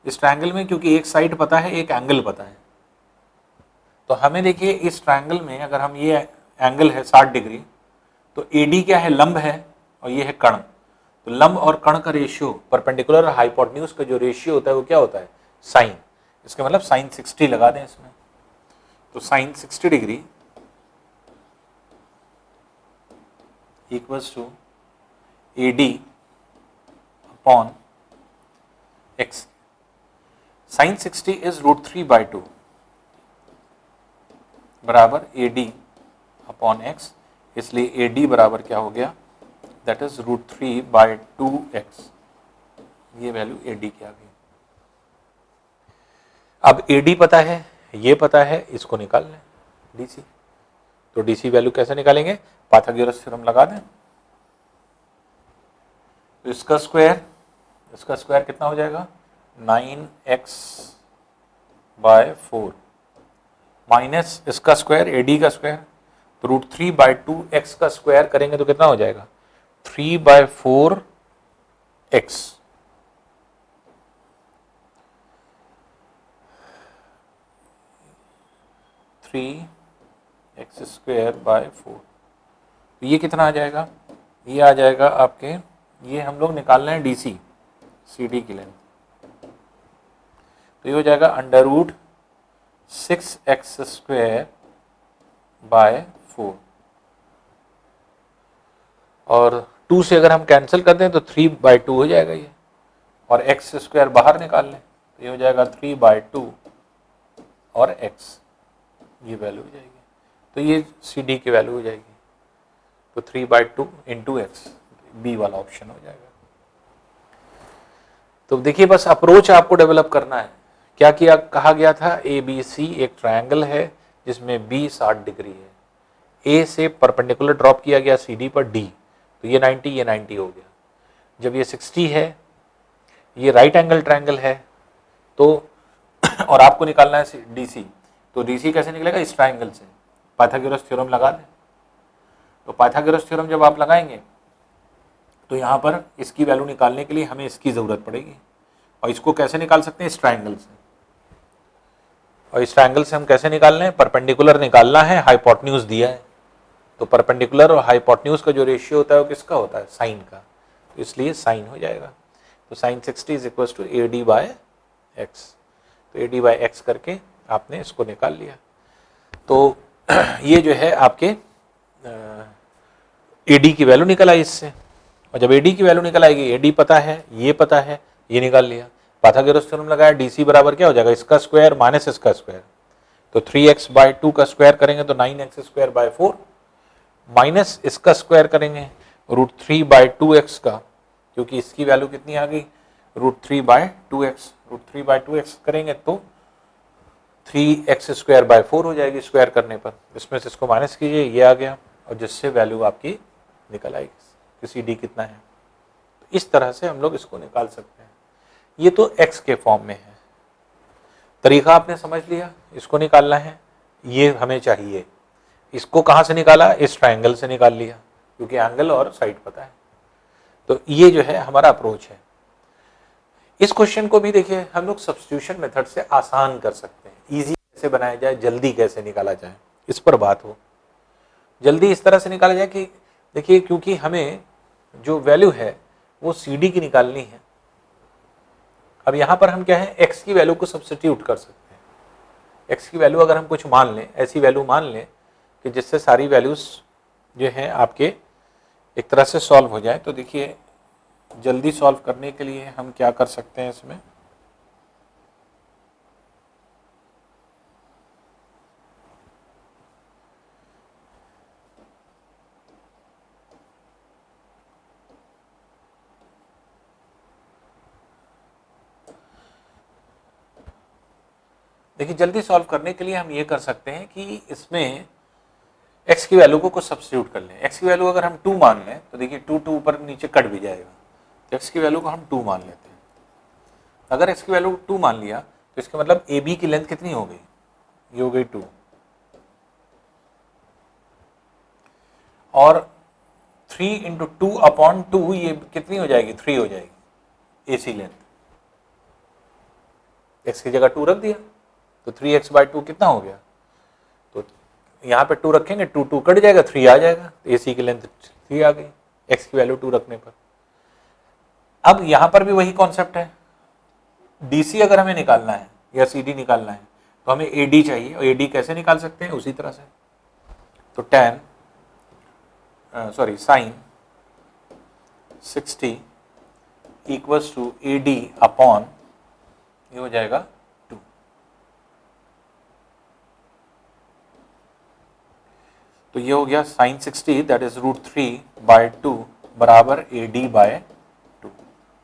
इस ट्रायंगल में क्योंकि एक साइड पता है, एक एंगल पता है, तो हमें देखिए इस ट्रायंगल में अगर हम, ये एंगल है 60 डिग्री, तो AD क्या है, लंब है, और ये है कर्ण। तो लंब और कर्ण का रेशियो, परपेंडिकुलर और हाइपोटेन्यूज का जो रेशियो होता है वो क्या होता है, साइन। इसका मतलब साइन 60 लगा दें इसमें, तो sine 60 degree equals to AD upon x। Sine 60 is √3/2 बराबर AD अपॉन x, इसलिए AD बराबर क्या हो गया, दैट इज √3/2x। ये वैल्यू AD की आ गई। अब AD पता है, ये पता है, इसको निकाल लें DC। तो DC वैल्यू कैसे निकालेंगे, पाइथागोरस थ्योरम लगा दें। तो इसका स्क्वायर कितना हो जाएगा, 9x/4 माइनस इसका स्क्वायर AD का स्क्वायर, तो √3/2x का स्क्वायर करेंगे तो कितना हो जाएगा, 3/4x। (3x²/4) तो ये कितना आ जाएगा, ये आ जाएगा आपके, ये हम लोग निकाल रहे हैं DC, CD की लेंथ, तो ये हो जाएगा √6x²/4, और 2 से अगर हम कैंसिल कर दें तो 3/2 हो जाएगा ये, और x² बाहर निकाल लें तो ये हो जाएगा 3/2 और x, ये वैल्यू हो जाएगी। तो ये CD की वैल्यू हो जाएगी। तो 3/2 इंटू एक्स, बी वाला ऑप्शन हो जाएगा। तो देखिए बस अप्रोच आपको डेवलप करना है। क्या किया, कहा गया था ABC एक ट्रायंगल है जिसमें बी 60 डिग्री है, ए से परपेंडिकुलर ड्रॉप किया गया CD पर डी, तो ये 90 हो गया। जब ये 60 है, ये राइट एंगल ट्रायंगल है, तो और आपको निकालना है DC, तो DC कैसे निकलेगा, इस ट्रायंगल से। पाइथागोरस थ्योरम लगा दें, तो पाइथागोरस थ्योरम जब आप लगाएंगे तो यहाँ पर इसकी वैल्यू निकालने के लिए हमें इसकी ज़रूरत पड़ेगी, और इसको कैसे निकाल सकते हैं, इस ट्रायंगल से। और इस ट्रायंगल से हम कैसे निकाल रहे हैं, परपेंडिकुलर निकालना है, हाइपोटेन्यूज दिया है, तो परपेंडिकुलर और हाइपोटेन्यूज का जो रेशियो होता है वो किसका होता है, साइन का, तो इसलिए साइन हो जाएगा। तो sine 60 is equal to AD/x, तो AD/x करके आपने इसको निकाल लिया। तो ये जो है आपके AD की वैल्यू निकल आई इससे, और जब AD की वैल्यू निकल आएगी, AD पता है, ये निकाल लिया, पाइथागोरस थ्योरम लगाया, DC बराबर क्या हो जाएगा, इसका स्क्वायर माइनस इसका स्क्वायर, तो 3x/2 का स्क्वायर करेंगे तो 9x²/4 माइनस इसका स्क्वायर करेंगे √3/2x का, क्योंकि इसकी वैल्यू कितनी आ गई, √3/2x करेंगे तो 3x²/4 हो जाएगी स्क्वायर करने पर, इसमें से इसको माइनस कीजिए, ये आ गया, और जिससे वैल्यू आपकी निकल आएगी कि CD कितना है। तो इस तरह से हम लोग इसको निकाल सकते हैं। ये तो x के फॉर्म में है, तरीका आपने समझ लिया, इसको निकालना है, ये हमें चाहिए। इसको कहाँ से निकाला, इस ट्रायंगल से निकाल लिया, क्योंकि एंगल और साइड पता है। तो ये जो है हमारा अप्रोच है। इस क्वेश्चन को भी देखिए हम लोग सब्स्टिट्यूशन मेथड से आसान कर सकते हैं, इजी कैसे बनाया जाए, जल्दी कैसे निकाला जाए, इस पर बात हो। जल्दी इस तरह से निकाला जाए कि देखिए, क्योंकि हमें जो वैल्यू है वो CD की निकालनी है। अब यहां पर हम क्या है, x की वैल्यू को सब्स्टिट्यूट कर सकते हैं। x की वैल्यू अगर हम कुछ मान लें, ऐसी वैल्यू मान लें कि जिससे सारी वैल्यूज जो हैं आपके एक तरह से सॉल्व हो जाए। तो देखिए जल्दी सॉल्व करने के लिए हम क्या कर सकते हैं इसमें, देखिए जल्दी सॉल्व करने के लिए हम ये कर सकते हैं कि इसमें x की वैल्यू को कुछ सब्स्टिट्यूट कर लें। x की वैल्यू अगर हम 2 मान लें तो देखिए 2 ऊपर नीचे कट भी जाएगा, तो x की वैल्यू को हम 2 मान लेते हैं। अगर x की वैल्यू 2 मान लिया तो इसका मतलब AB की लेंथ कितनी हो गई, ये हो गई 2, और 3 × 2/2 ये कितनी हो जाएगी, 3 हो जाएगी AC लेंथ। x की जगह 2 रख दिया तो 3x/2 कितना हो गया, तो यहाँ पे 2 रखेंगे, 2 कट जाएगा, 3 आ जाएगा, तो AC की लेंथ 3 आ गई x की वैल्यू 2 रखने पर। अब यहाँ पर भी वही कॉन्सेप्ट है, DC अगर हमें निकालना है या CD निकालना है तो हमें AD चाहिए, और AD कैसे निकाल सकते हैं, उसी तरह से। तो sin 60 equals to AD upon, ये हो जाएगा 2। तो ये हो गया sin 60 दैट इज √3/2 बराबर AD/2,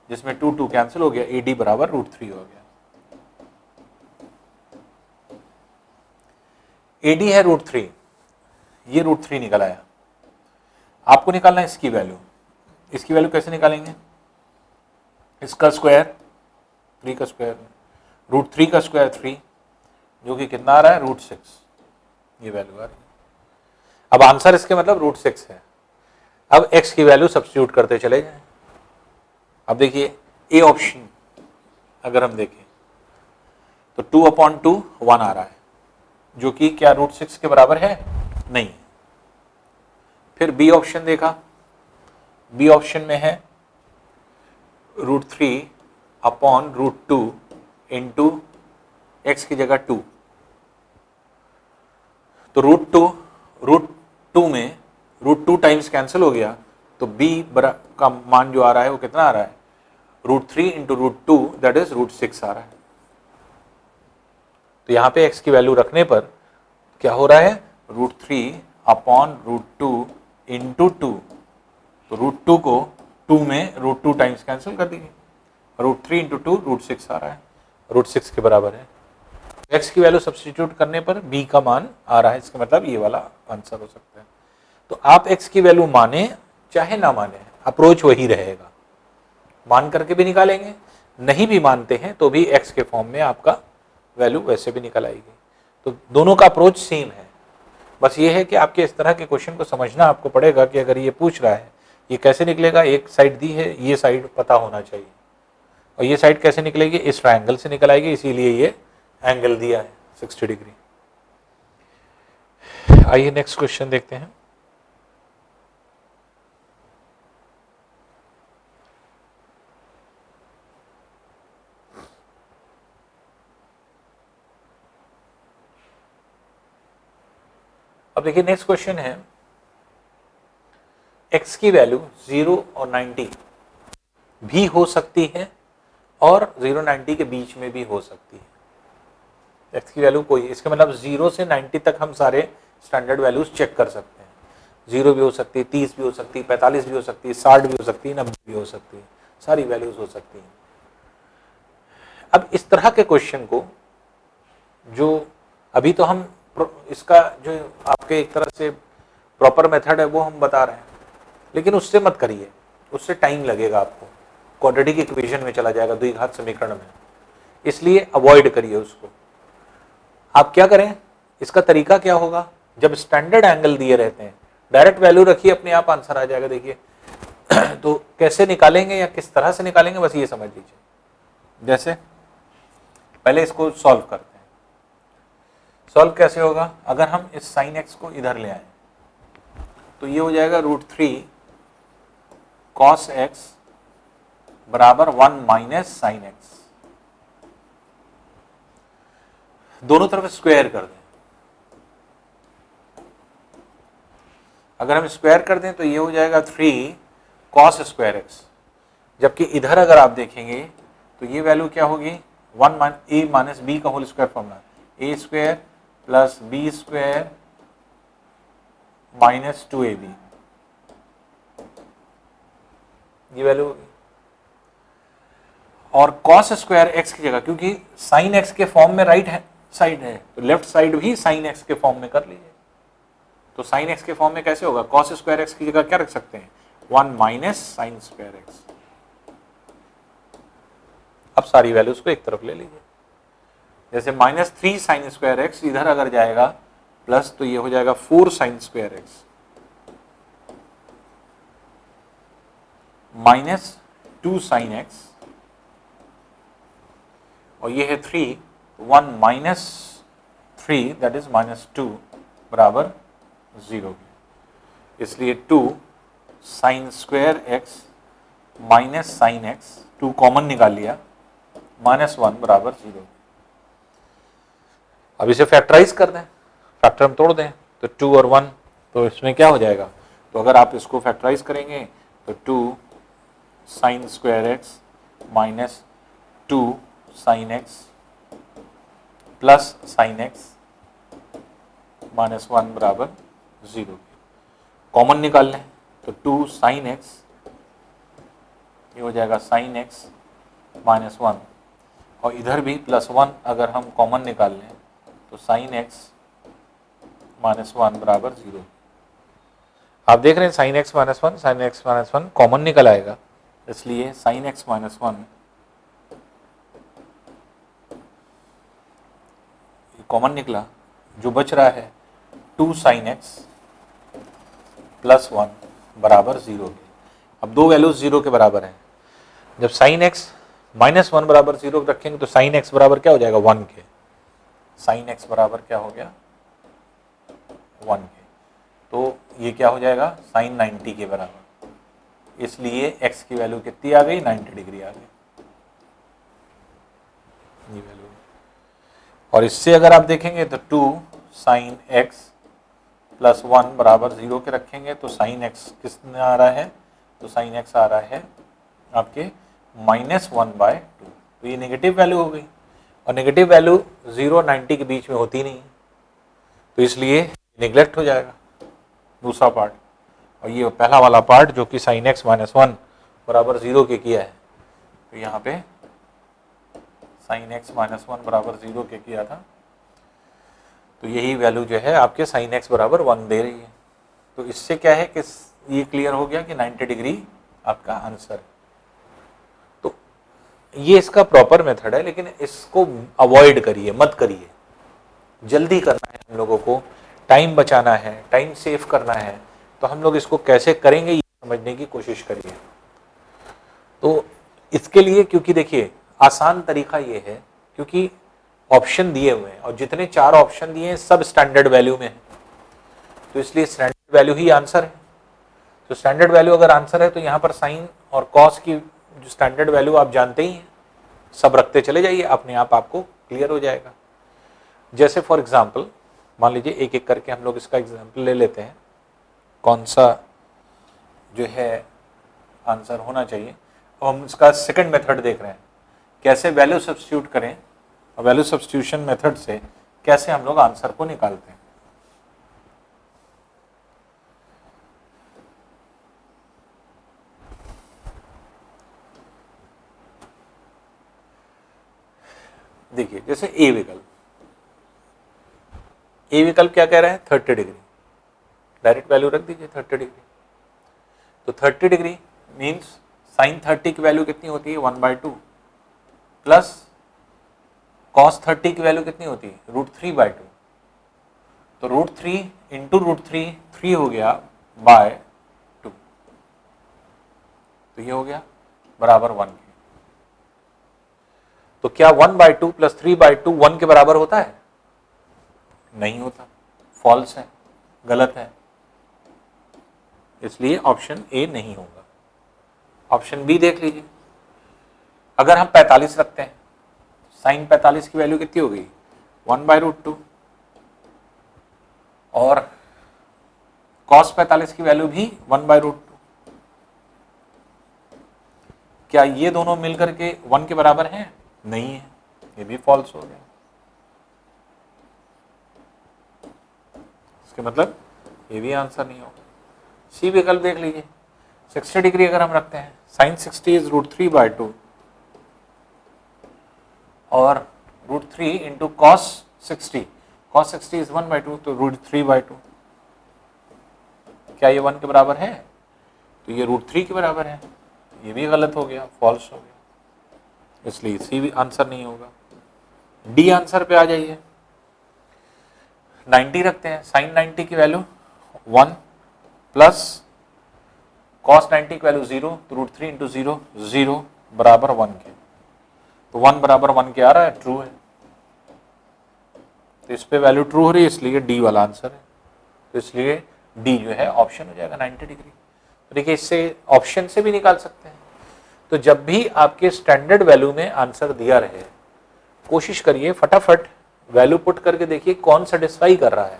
जिसमें 2 कैंसिल हो गया, AD बराबर √3 हो गया। AD है √3, ये √3 निकल आया। आपको निकालना है इसकी वैल्यू। इसकी वैल्यू कैसे निकालेंगे, इसका स्क्वायर 3 का स्क्वायर, √3 का स्क्वायर 3, जो कि कितना आ रहा है, √6, ये वैल्यू आ रही है। अब आंसर इसके मतलब √6 है। अब x की वैल्यू सब्स्टिट्यूट करते चले जाएं। अब देखिए ए ऑप्शन अगर हम देखें तो 2/2 1 आ रहा है, जो कि क्या √6 के बराबर है, नहीं। फिर बी ऑप्शन देखा, बी ऑप्शन में है √3/√2 इंटू एक्स की जगह 2, तो √2 में √2 टाइम्स कैंसिल हो गया, तो b का मान जो आ रहा है वो कितना आ रहा है, √3 इंटू √2 दैट इज √6 आ रहा है। तो यहाँ पे x की वैल्यू रखने पर क्या हो रहा है, √3/√2 इंटू टू, तो √2 को 2 में √2 टाइम्स कैंसिल कर दीजिए, √3 इंटू 2 √6 आ रहा है, √6 के बराबर है। x की वैल्यू सब्स्टिट्यूट करने पर b का मान आ रहा है, इसका मतलब ये वाला आंसर हो सकता है। तो आप x की वैल्यू माने चाहे ना माने, अप्रोच वही रहेगा, मान करके भी निकालेंगे, नहीं भी मानते हैं तो भी x के फॉर्म में आपका वैल्यू वैसे भी निकल आएगी। तो दोनों का अप्रोच सेम है, बस ये है कि आपके इस तरह के क्वेश्चन को समझना आपको पड़ेगा कि अगर ये पूछ रहा है ये कैसे निकलेगा, एक साइड दी है, ये साइड पता होना चाहिए, और ये साइड कैसे निकलेगी, इस ट्रायंगल से निकल आएगी, इसीलिए ये एंगल दिया है 60 डिग्री। आइए नेक्स्ट क्वेश्चन देखते हैं। अब देखिए नेक्स्ट क्वेश्चन है, x की वैल्यू 0 और 90 भी हो सकती है और 0 90 के बीच में भी हो सकती है। x की वैल्यू कोई, इसका मतलब 0 से 90 तक हम सारे स्टैंडर्ड वैल्यूज चेक कर सकते हैं, 0 भी हो सकती है, 30 भी हो सकती है, 45 भी हो सकती है, 60 भी हो सकती है, 90 भी हो सकती है, सारी वैल्यूज हो सकती हैं। अब इस तरह के क्वेश्चन को, जो अभी तो हम इसका जो आपके एक तरह से प्रॉपर मेथड है वो हम बता रहे हैं, लेकिन उससे मत करिए, उससे टाइम लगेगा आपको, क्वाड्रेटिक इक्वेशन में चला जाएगा, द्विघात समीकरण में, इसलिए अवॉइड करिए उसको। आप क्या करें, इसका तरीका क्या होगा, जब स्टैंडर्ड एंगल दिए रहते हैं डायरेक्ट वैल्यू रखिए, अपने आप आंसर आ जाएगा। देखिए तो कैसे निकालेंगे या किस तरह से निकालेंगे, बस ये समझ लीजिए। जैसे पहले इसको सॉल्व करते हैं। सॉल्व कैसे होगा, अगर हम इस sin x को इधर ले आए तो ये हो जाएगा √3 cos x बराबर 1 माइनस sin x, दोनों तरफ स्क्वायर कर दें। अगर हम स्क्वायर कर दें तो ये हो जाएगा 3 cos स्क्वायर x, जबकि इधर अगर आप देखेंगे तो ये वैल्यू क्या होगी, 1 a माइनस b का whole square formula, a square plus b square minus 2ab, ये वैल्यू होगी। और cos स्क्वायर x की जगह, क्योंकि sin x के फॉर्म में राइट है साइड है, तो लेफ्ट साइड भी sin x के फॉर्म में कर लीजिए। तो sin x के फॉर्म में कैसे होगा, cos स्क्वायर x की जगह क्या रख सकते हैं, 1 माइनस साइन स्क्वायर x। अब सारी वैल्यूज को एक तरफ ले लीजिए, जैसे -3 साइन स्क्वायर x इधर अगर जाएगा प्लस, तो ये हो जाएगा 4 sine square x -2 sine x, और ये है 3, 1 माइनस 3 दैट इज -2 बराबर 0, इसलिए 2 sine square x minus sine x, 2 common निकाल लिया, -1 बराबर 0। अब इसे फैक्टराइज कर दें, फैक्टर हम तोड़ दें तो 2 और 1, तो इसमें क्या हो जाएगा, तो अगर आप इसको फैक्टराइज करेंगे तो 2 sine square x minus 2 sine x plus sine x -1 बराबर 0। कॉमन निकाल लें तो 2 साइन x, ये हो जाएगा साइन x -1, और इधर भी +1 अगर हम कॉमन निकाल लें तो साइन x -1 बराबर 0। आप देख रहे हैं sine x -1, sine x -1 common निकल आएगा, इसलिए साइन x -1 कॉमन निकला, जो बच रहा है 2 साइन x +1 बराबर 0 के। अब दो वैल्यूज 0 के बराबर हैं, जब साइन x -1 बराबर 0 रखेंगे तो साइन x बराबर क्या हो जाएगा, 1 के। साइन x बराबर क्या हो गया, 1 के, तो ये क्या हो जाएगा, साइन 90 के बराबर, इसलिए x की वैल्यू कितनी आ गई, 90 डिग्री आ गई, ये वैल्यू। और इससे अगर आप देखेंगे तो 2 साइन x +1 बराबर 0 के रखेंगे तो साइन x किसमें आ रहा है, तो साइन x आ रहा है आपके -1/2, तो ये नेगेटिव वैल्यू हो गई, और नेगेटिव वैल्यू 0 90 के बीच में होती नहीं, तो इसलिए नेग्लेक्ट हो जाएगा दूसरा पार्ट। और ये पहला वाला पार्ट जो कि sin x माइनस 1 बराबर 0 के किया है, तो यहाँ पे sin x माइनस 1 बराबर 0 के किया था, तो यही वैल्यू जो है आपके sin x बराबर 1 दे रही है। तो इससे क्या है कि ये क्लियर हो गया कि 90 डिग्री आपका आंसर है। तो ये इसका प्रॉपर मेथड है, लेकिन इसको अवॉइड करिए, मत करिए। जल्दी करना है हम लोगों को, टाइम बचाना है, टाइम सेव करना है, तो हम लोग इसको कैसे करेंगे ये समझने की कोशिश करिए। तो इसके लिए, क्योंकि देखिए आसान तरीका ये है, क्योंकि ऑप्शन दिए हुए हैं और जितने 4 ऑप्शन दिए हैं सब स्टैंडर्ड वैल्यू में है, तो इसलिए स्टैंडर्ड वैल्यू ही आंसर है। तो स्टैंडर्ड वैल्यू अगर आंसर है तो यहाँ पर साइन और कॉस की जो स्टैंडर्ड वैल्यू आप जानते ही हैं, सब रखते चले जाइए, अपने आप आपको क्लियर हो जाएगा। जैसे फॉर एग्जाम्पल मान लीजिए एक एक करके हम लोग इसका एग्जाम्पल ले लेते हैं, कौन सा जो है आंसर होना चाहिए। अब हम इसका सेकंड मेथड देख रहे हैं, कैसे वैल्यू सब्स्टिट्यूट करें और वैल्यू सब्स्टिट्यूशन मेथड से कैसे हम लोग आंसर को निकालते हैं। देखिए जैसे ए विकल्प क्या कह रहे हैं, 30 डिग्री, डायरेक्ट वैल्यू रख दीजिए 30 डिग्री। तो 30 डिग्री मीन्स साइन 30 की वैल्यू कितनी होती है, 1/2 प्लस कॉस 30 की वैल्यू कितनी होती है, √3/2। तो √3 इंटू √3, 3 हो गया बाय 2, तो ये हो गया बराबर 1 के। तो क्या 1/2 प्लस 3/2 1 के बराबर होता है, नहीं होता, फॉल्स है, गलत है, इसलिए ऑप्शन ए नहीं होगा। ऑप्शन बी देख लीजिए, अगर हम 45 रखते हैं, साइन 45 की वैल्यू कितनी होगी, 1/√2, और कॉस 45 की वैल्यू भी 1/√2। क्या ये दोनों मिलकर के 1 के बराबर हैं, नहीं है, ये भी फॉल्स हो गया। इसके मतलब ये भी आंसर नहीं होगा। सी विकल्प देख लीजिए, 60 डिग्री अगर हम रखते हैं, साइन 60 इज √3/2 और √3 इंटू कॉस 60, कॉस 60 इज 1/2, तो √3/2। क्या ये 1 के बराबर है, तो ये √3 के बराबर है, ये भी गलत हो गया, फॉल्स हो गया, इसलिए सी भी आंसर नहीं होगा। डी आंसर पे आ जाइए, 90 रखते हैं, साइन 90 की वैल्यू 1 प्लस कॉस 90 की वैल्यू 0, तो √3 इंटू 0, 0 बराबर 1 के। तो 1 बराबर 1 के आ रहा है, ट्रू है, तो इस पे वैल्यू ट्रू हो रही है, इसलिए डी वाला आंसर है। तो इसलिए डी जो है ऑप्शन हो जाएगा 90 डिग्री। तो देखिए इससे ऑप्शन से भी निकाल सकते हैं। तो जब भी आपके स्टैंडर्ड वैल्यू में आंसर दिया रहे, कोशिश करिए फटाफट वैल्यू पुट करके देखिए कौन सेटिस्फाई कर रहा है।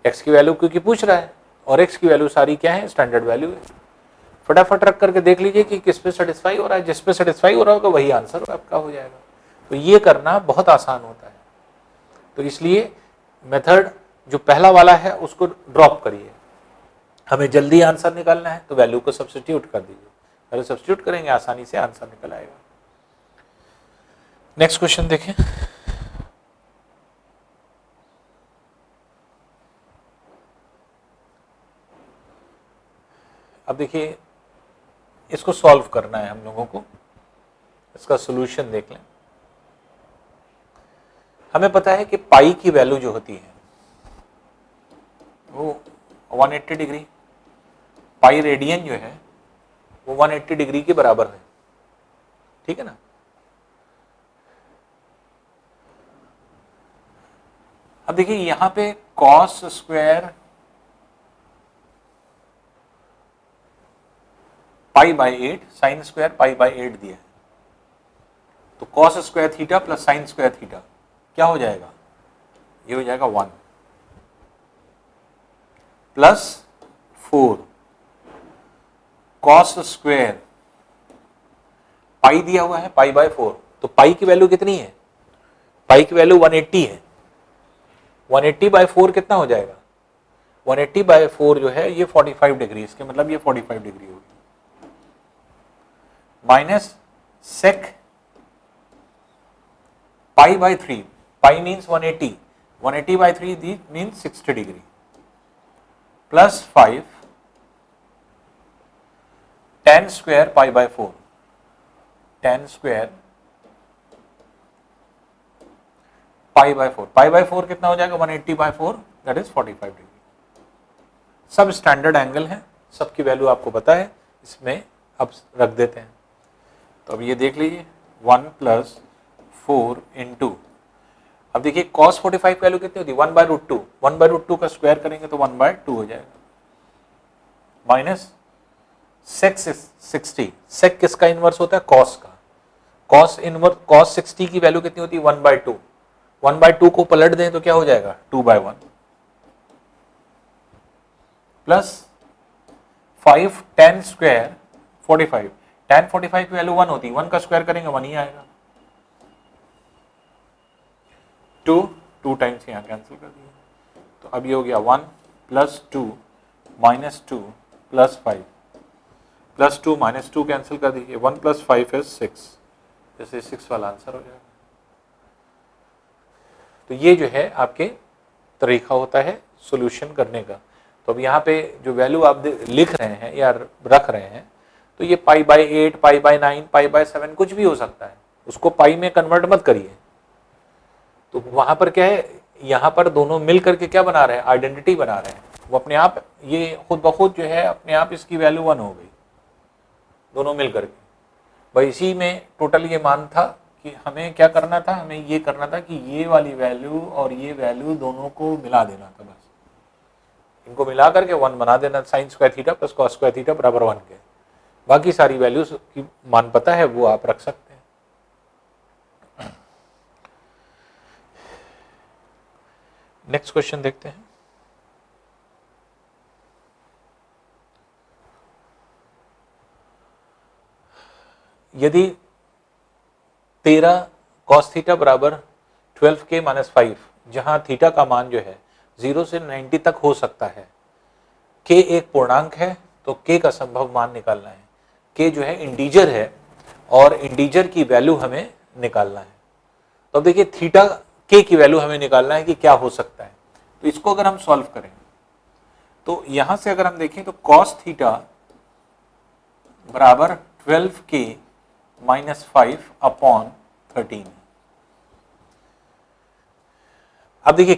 एक्स की वैल्यू क्योंकि पूछ रहा है और एक्स की वैल्यू सारी क्या है, स्टैंडर्ड वैल्यू है। फटाफट रख करके देख लीजिए कि किस पे सेटिस्फाई हो रहा है, जिस पे सेटिस्फाई हो रहा होगा वही आंसर आपका हो जाएगा। तो ये करना बहुत आसान होता है। तो इसलिए मेथड जो पहला वाला है उसको ड्रॉप करिए। हमें जल्दी आंसर निकालना है तो वैल्यू को सब्स्टिट्यूट कर दीजिए, वैल्यू सब्स्टिट्यूट करेंगे आसानी से आंसर निकल आएगा। नेक्स्ट क्वेश्चन देखें। अब देखिए इसको सॉल्व करना है हम लोगों को, इसका सॉल्यूशन देख लें। हमें पता है कि पाई की वैल्यू जो होती है वो 180 डिग्री, पाई रेडियन जो है वो 180 डिग्री के बराबर है, ठीक है ना। अब देखिए यहां पे cos square pi by 8, sine square pi by 8 दिया है, तो cos square theta plus sign square theta क्या हो जाएगा, ये हो जाएगा 1 प्लस 4 कॉस स्क्वायर पाई दिया हुआ है पाई बाय 4, तो पाई की वैल्यू कितनी है, पाई की वैल्यू 180 है, 180 बाय 4 कितना हो जाएगा 180/4 जो है ये 45 डिग्री, इसके मतलब ये 45 डिग्री होगी। माइनस सेक पाई/3, pi means 180, 180/3 means 60 degree, plus 5 tan square पाई/4, tan स्क्वायर पाई/4, पाई/4 कितना हो जाएगा 180/4 दैट इज 45 डिग्री। सब स्टैंडर्ड एंगल है, सबकी वैल्यू आपको पता है, इसमें अब रख देते हैं। तो अब ये देख लीजिए 1 + 4 × अब देखिए cos 45 वैल्यू कितनी होती है 1/√2, 1/√2 का स्क्वायर करेंगे तो 1/2 हो जाएगा, माइनस sec 60, sec किसका इनवर्स होता है cos का, cos 60 की वैल्यू कितनी होती है 1/2, 1/2 को पलट दें तो क्या हो जाएगा 2/1, प्लस 5 tan स्क्वायर 45, tan 45 की वैल्यू 1 होती है, 1 का स्क्वायर करेंगे 1 ही आएगा, 2 टाइम्स यहाँ कैंसिल कर दिया, तो अब ये हो गया 1 + 2 - 2 + 5 + 2 - 2 कैंसिल कर दीजिए, 1 + 5 is 6, जैसे 6 वाला आंसर हो जाएगा। तो ये जो है आपके तरीका होता है सॉल्यूशन करने का। तो अब यहाँ पे जो वैल्यू आप लिख रहे हैं या रख रहे हैं, तो ये π/8, π/9, π/7 कुछ भी हो सकता है, उसको पाई में कन्वर्ट मत करिए। तो वहां पर क्या है, यहाँ पर दोनों मिल करके क्या बना रहे हैं, आइडेंटिटी बना रहे हैं, वो अपने आप ये खुद ब खुद जो है अपने आप इसकी वैल्यू 1 हो गई, दोनों मिल करके। भाई इसी में टोटल ये मान था कि हमें क्या करना था, हमें ये करना था कि ये वाली वैल्यू और ये वैल्यू दोनों को मिला देना था, बस इनको मिला करके 1 बना देना, sin square theta + cos square theta = 1 के। बाकी सारी वैल्यूज की मान पता है वो आप रख सकते हैं। नेक्स्ट क्वेश्चन देखते हैं। यदि 13 cos थीटा = 12k - 5, जहां थीटा का मान जो है 0 से 90 तक हो सकता है, k एक पूर्णांक है तो k का संभव मान निकालना है। k जो है इंटीजर है और इंटीजर की वैल्यू हमें निकालना है। तो अब देखिए थीटा k की वैल्यू हमें निकालना है कि क्या हो सकता है। तो इसको अगर हम सॉल्व करें तो यहां से अगर हम देखें तो cos थीटा = 12k - 5/13। अब देखिए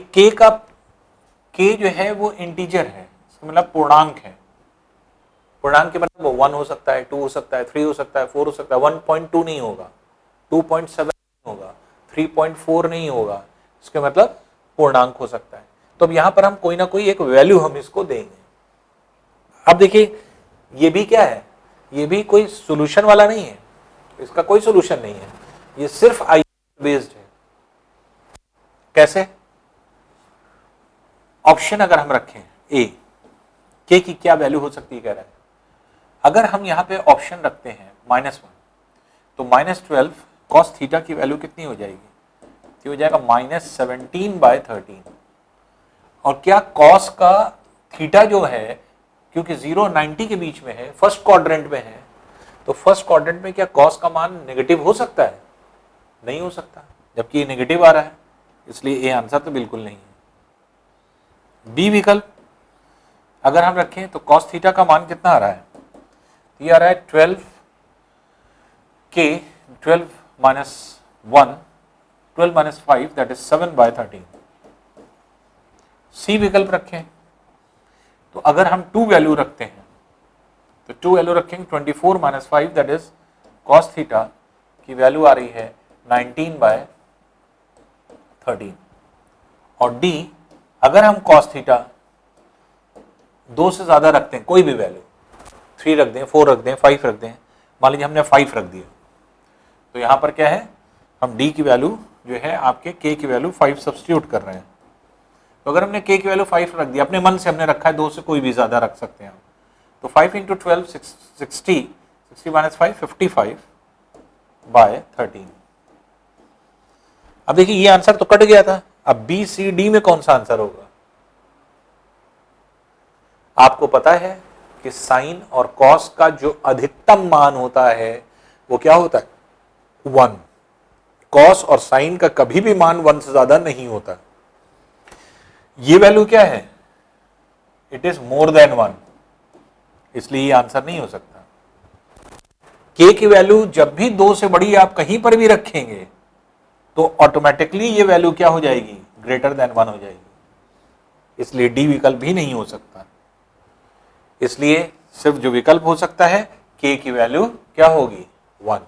k जो है वो इंटीजर है, इसका मतलब पूर्णांक है। पूर्णांक के मतलब वो 1 हो सकता है, 2 हो सकता है, 3 हो सकता है, 4 हो सकता है, 1.2 नहीं होगा, 2.7 नहीं होगा, 3.4 नहीं होगा, इसके मतलब पूर्णांक हो सकता है। तो अब यहां पर हम कोई ना कोई एक वैल्यू हम इसको देंगे। अब देखिए ये भी क्या है, ये भी कोई सॉल्यूशन वाला नहीं है, इसका कोई सॉल्यूशन नहीं है, ये सिर्फ आई बेस्ड है। कैसे, ऑप्शन अगर हम रखें ए, के की क्या वैल्यू हो सकती है कह रहा है, अगर हम यहां पे ऑप्शन रखते हैं -1 तो -12 cos थीटा की वैल्यू कितनी हो जाएगी, ये हो जाएगा -17/13। और क्या cos का थीटा जो है, क्योंकि 0 90 के बीच में है, फर्स्ट क्वाड्रेंट में है, तो फर्स्ट क्वाड्रेंट में क्या cos का मान नेगेटिव हो सकता है, नहीं हो सकता, जबकि ये नेगेटिव आ रहा है, इसलिए ये आंसर तो बिल्कुल नहीं है। बी विकल्प अगर हम रखें तो cos थीटा का मान कितना आ रहा है, ये आ रहा है 12 - 5 दैट इज 7/13। सी विकल्प रखें तो अगर हम 2 वैल्यू रखते हैं तो 2 वैल्यू रखेंगे 24 - 5 दैट इज cos थीटा की वैल्यू आ रही है 19/13। और डी अगर हम cos थीटा 2 से ज्यादा रखते हैं, कोई भी वैल्यू 3 रख दें, 4 रख दें, 5 रख दें, मान लीजिए हमने 5 रख दिया, तो यहां पर क्या है, हम डी की वैल्यू जो है आपके के की वैल्यू 5 सब्स्टिट्यूट कर रहे हैं। तो अगर हमने के की वैल्यू 5 रख दी, अपने मन से हमने रखा है, 2 से कोई भी ज्यादा रख सकते हैं हम, तो 5 × 12 60 - 5 55/13। अब देखिए ये आंसर तो कट गया था, अब बी सी डी में कौन सा आंसर होगा, आपको पता है कि साइन और कॉस का जो अधिकतम मान होता है वो क्या होता है? 1। कॉस और साइन का कभी भी मान 1 से ज्यादा नहीं होता। ये वैल्यू क्या है? इट इज मोर देन 1, इसलिए ये आंसर नहीं हो सकता। k की वैल्यू जब भी 2 से बड़ी आप कहीं पर भी रखेंगे तो ऑटोमेटिकली ये वैल्यू क्या हो जाएगी? ग्रेटर देन 1 हो जाएगी, इसलिए डी विकल्प भी नहीं हो सकता। इसलिए सिर्फ जो विकल्प हो सकता है k की वैल्यू क्या होगी? 1।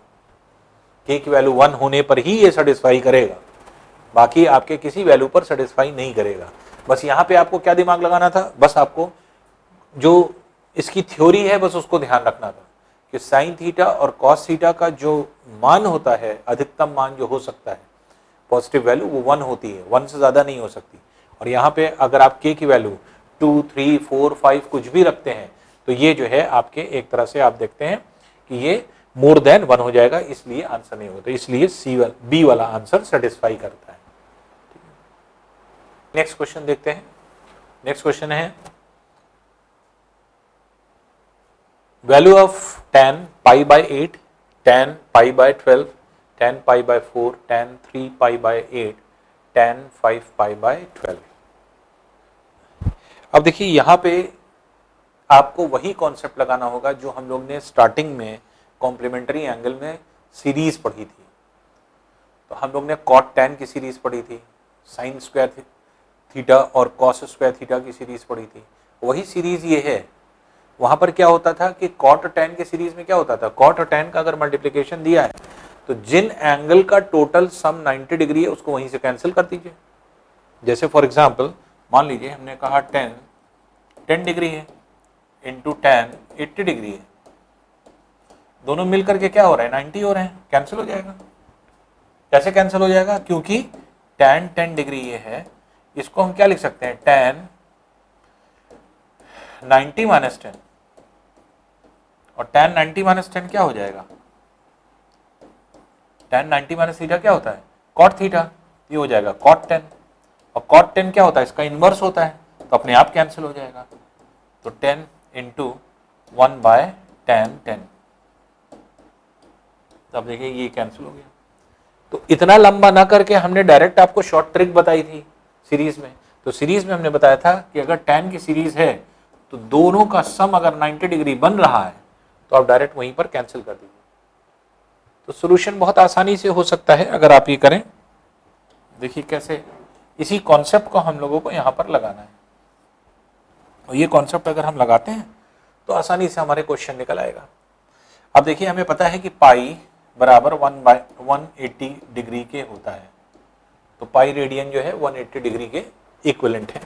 k की वैल्यू 1 होने पर ही ये सेटिस्फाई करेगा, बाकी आपके किसी वैल्यू पर सेटिस्फाई नहीं करेगा। बस यहां पे आपको क्या दिमाग लगाना था? बस आपको जो इसकी थ्योरी है बस उसको ध्यान रखना था कि साइन थीटा और कॉस थीटा का जो मान होता है, अधिकतम मान जो हो सकता है पॉजिटिव वैल्यू, वो 1 होती है, 1 से ज्यादा नहीं हो सकती। और यहाँ पे अगर आप k की वैल्यू 2, 3, 4, 5 कुछ भी रखते हैं तो ये जो है आपके एक तरह से आप देखते हैं कि ये मोर देन 1 हो जाएगा, इसलिए आंसर नहीं होता। इसलिए बी वाला आंसर सेटिस्फाई करता है। नेक्स्ट क्वेश्चन देखते हैं। नेक्स्ट क्वेश्चन है value of tan pi by 8, tan pi by 12, tan pi by 4, tan 3 pi by 8, tan 5 pi by 12। अब देखिए यहां पे आपको वही कॉन्सेप्ट लगाना होगा जो हम लोग ने स्टार्टिंग में कॉम्प्लीमेंट्री एंगल में सीरीज पढ़ी थी। तो हम लोग ने cot tan की सीरीज पढ़ी थी, साइन स्क्वायर थीटा और कॉस स्क्वायर थीटा की सीरीज पढ़ी थी, वही सीरीज ये है। वहां पर क्या होता था कि cot tan के सीरीज में क्या होता था? cot और tan का अगर मल्टीप्लिकेशन दिया है तो जिन एंगल का टोटल सम 90 डिग्री है उसको वहीं से कैंसिल कर दीजिए। जैसे फॉर एग्जांपल मान लीजिए हमने कहा tan 10 डिग्री है इंटू tan 80 डिग्री है, दोनों मिलकर के क्या हो रहा है? 90 हो रहे हैं, कैंसिल हो जाएगा। कैसे कैंसिल हो जाएगा? क्योंकि tan 10 डिग्री ये है, इसको हम क्या लिख सकते हैं? tan 90 माइनस 10, और tan 90 माइनस 10 क्या हो जाएगा? tan 90 माइनस थीटा क्या होता है? cot थीटा, ये हो जाएगा cot 10, और cot 10 क्या होता है? इसका इनवर्स होता है, तो अपने आप कैंसिल हो जाएगा। तो 10 इंटू 1 बाय tan 10, तब देखिए ये कैंसिल हो गया। तो इतना लंबा ना करके हमने डायरेक्ट आपको शॉर्ट ट्रिक बताई थी सीरीज में। तो सीरीज में हमने बताया था कि अगर tan की सीरीज है तो दोनों का सम अगर 90 डिग्री बन रहा है तो आप डायरेक्ट वहीं पर कैंसिल कर दीजिए। तो सॉल्यूशन बहुत आसानी से हो सकता है अगर आप ये करें। देखिए कैसे, इसी कॉन्सेप्ट को हम लोगों को यहां पर लगाना है, और ये कॉन्सेप्ट अगर हम लगाते हैं तो आसानी से हमारे क्वेश्चन निकल आएगा। अब देखिए हमें पता है कि पाई बराबर 1/180 डिग्री के होता है, तो पाई रेडियन जो है 180 डिग्री के इक्विवेलेंट है।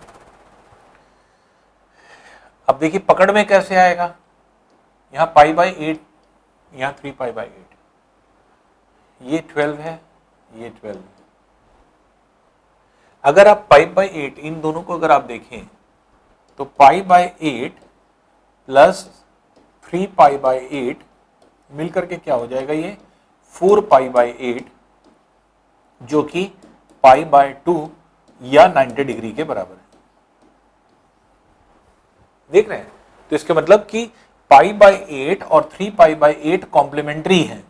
अब देखिए पकड़ में कैसे आएगा? यहाँ पाई बाई 8, यहाँ 3 पाई बाई 8, ये 12 है, ये 12 है। अगर आप पाई बाई 8 इन दोनों को अगर आप देखें तो pi by 8 plus 3 pi by 8 मिलकर के क्या हो जाएगा? ये 4 पाई बाई 8, जो कि पाई बाई 2 या 90 डिग्री के बराबर है। देख रहे हैं? तो इसके मतलब कि पाई बाई 8 और 3 पाई बाई 8 कॉम्प्लीमेंट्री है,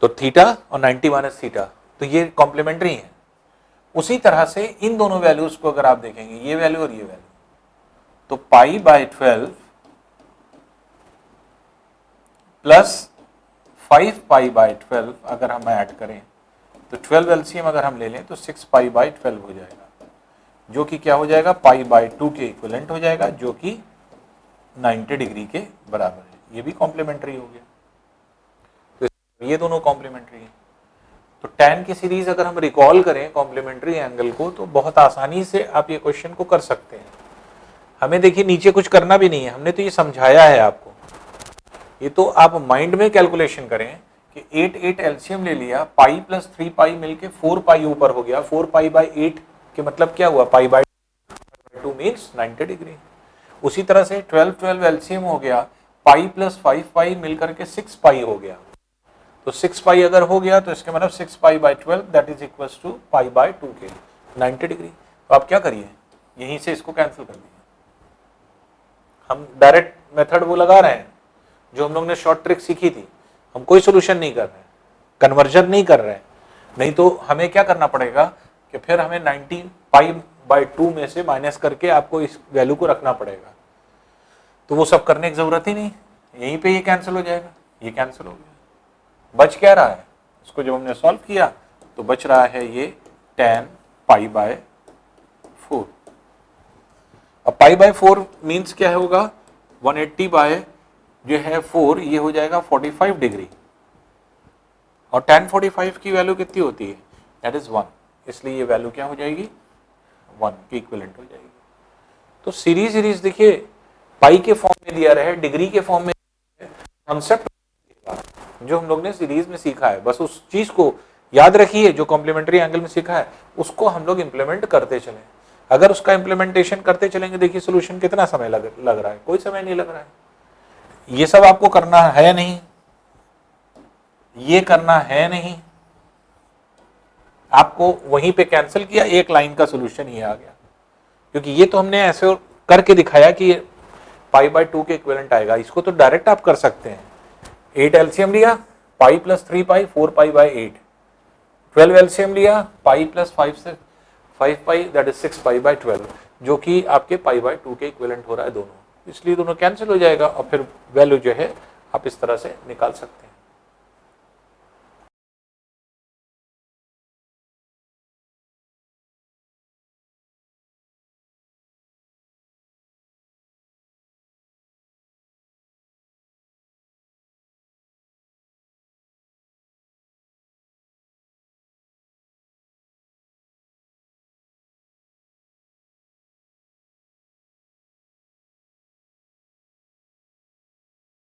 तो थीटा और 90 माइनस थीटा, तो ये कॉम्प्लीमेंट्री है। उसी तरह से इन दोनों वैल्यूज को अगर आप देखेंगे, ये वैल्यू और ये वैल्यू, तो पाई बाई 12 प्लस 5 पाई बाई 12 अगर हम ऐड करें तो 12 एलसीएम अगर हम ले लें तो 6 पाई बाई 12 हो जाएगा, जो कि क्या हो जाएगा? पाई बाई 2 के इक्विवेलेंट हो जाएगा, जो कि 90 डिग्री के बराबर है। ये भी कॉम्प्लीमेंट्री हो गया, तो ये दोनों कॉम्प्लीमेंट्री है। तो tan की सीरीज अगर हम रिकॉल करें कॉम्प्लीमेंट्री एंगल को तो बहुत आसानी से आप ये क्वेश्चन को कर सकते हैं। हमें देखिए नीचे कुछ करना भी नहीं है, हमने तो ये समझाया है आपको। ये तो आप माइंड में कैलकुलेशन करें कि 8 एलसीएम ले लिया, पाई प्लस 3 पाई मिलके 4 पाई ऊपर हो गया, 4 पाई बाई 8 के मतलब क्या हुआ? पाई बाई 2 मीन्स 90 डिग्री। उसी तरह से 12 एलसीएम हो गया, पाई प्लस 5 पाई मिलकर के 6 पाई हो गया, तो 6 पाई अगर हो गया तो इसके मतलब 6 pi by 12 that is equal to pi by 2 के 90 डिग्री। तो आप क्या करिए, यहीं से इसको कैंसिल कर दीजिए, हम डायरेक्ट मेथड वो लगा रहे हैं जो हम लोग ने शॉर्ट ट्रिक सीखी थी, हम कोई सोल्यूशन नहीं कर रहे हैं, कन्वर्जन नहीं कर रहे हैं। नहीं तो हमें क्या करना पड़ेगा कि फिर हमें 90 पाई/2 में से माइनस करके आपको इस वैल्यू को रखना पड़ेगा, तो वो सब करने की जरूरत ही नहीं, यहीं पे ये कैंसिल हो जाएगा, ये कैंसिल हो गया। बच क्या रहा है, इसको जब हमने सॉल्व किया तो बच रहा है ये tan π/4। अब π/4 मीन्स क्या होगा, 180 बाय जो है 4, ये हो जाएगा 45 डिग्री, और tan 45 की वैल्यू कितनी होती है, दैट इज 1, इसलिए ये वैल्यू क्या हो जाएगी, 1 की इक्विवेलेंट हो जाएगी। तो सीरीज देखिए पाई के फॉर्म में दिया रहे, डिग्री के फॉर्म में, कॉन्सेप्ट जो हम लोग ने सीरीज में सीखा है, बस उस चीज को याद रखिए, जो कॉम्प्लीमेंट्री एंगल में सीखा है उसको हम लोग इंप्लीमेंट करते चलें। अगर उसका इंप्लीमेंटेशन करते चलेंगे, देखिए सोल्यूशन कितना समय लग रहा है, कोई समय नहीं लग रहा है। ये सब आपको करना है नहीं, ये करना है नहीं, आपको वहीं पे कैंसिल किया, एक लाइन का सोल्यूशन ये आ गया, क्योंकि ये तो हमने ऐसे करके दिखाया कि π/2 के इक्विवेलेंट आएगा। इसको तो डायरेक्ट आप कर सकते हैं, 8 एलसीएम लिया, पाई प्लस 3 पाई 4 π/8, 12 एलसीएम लिया, pi plus 5 pi that is 6 π/12, जो कि आपके π/2 के इक्विवेलेंट हो रहा है दोनों, इसलिए दोनों कैंसिल हो जाएगा और फिर वैल्यू जो है आप इस तरह से निकाल सकते हैं।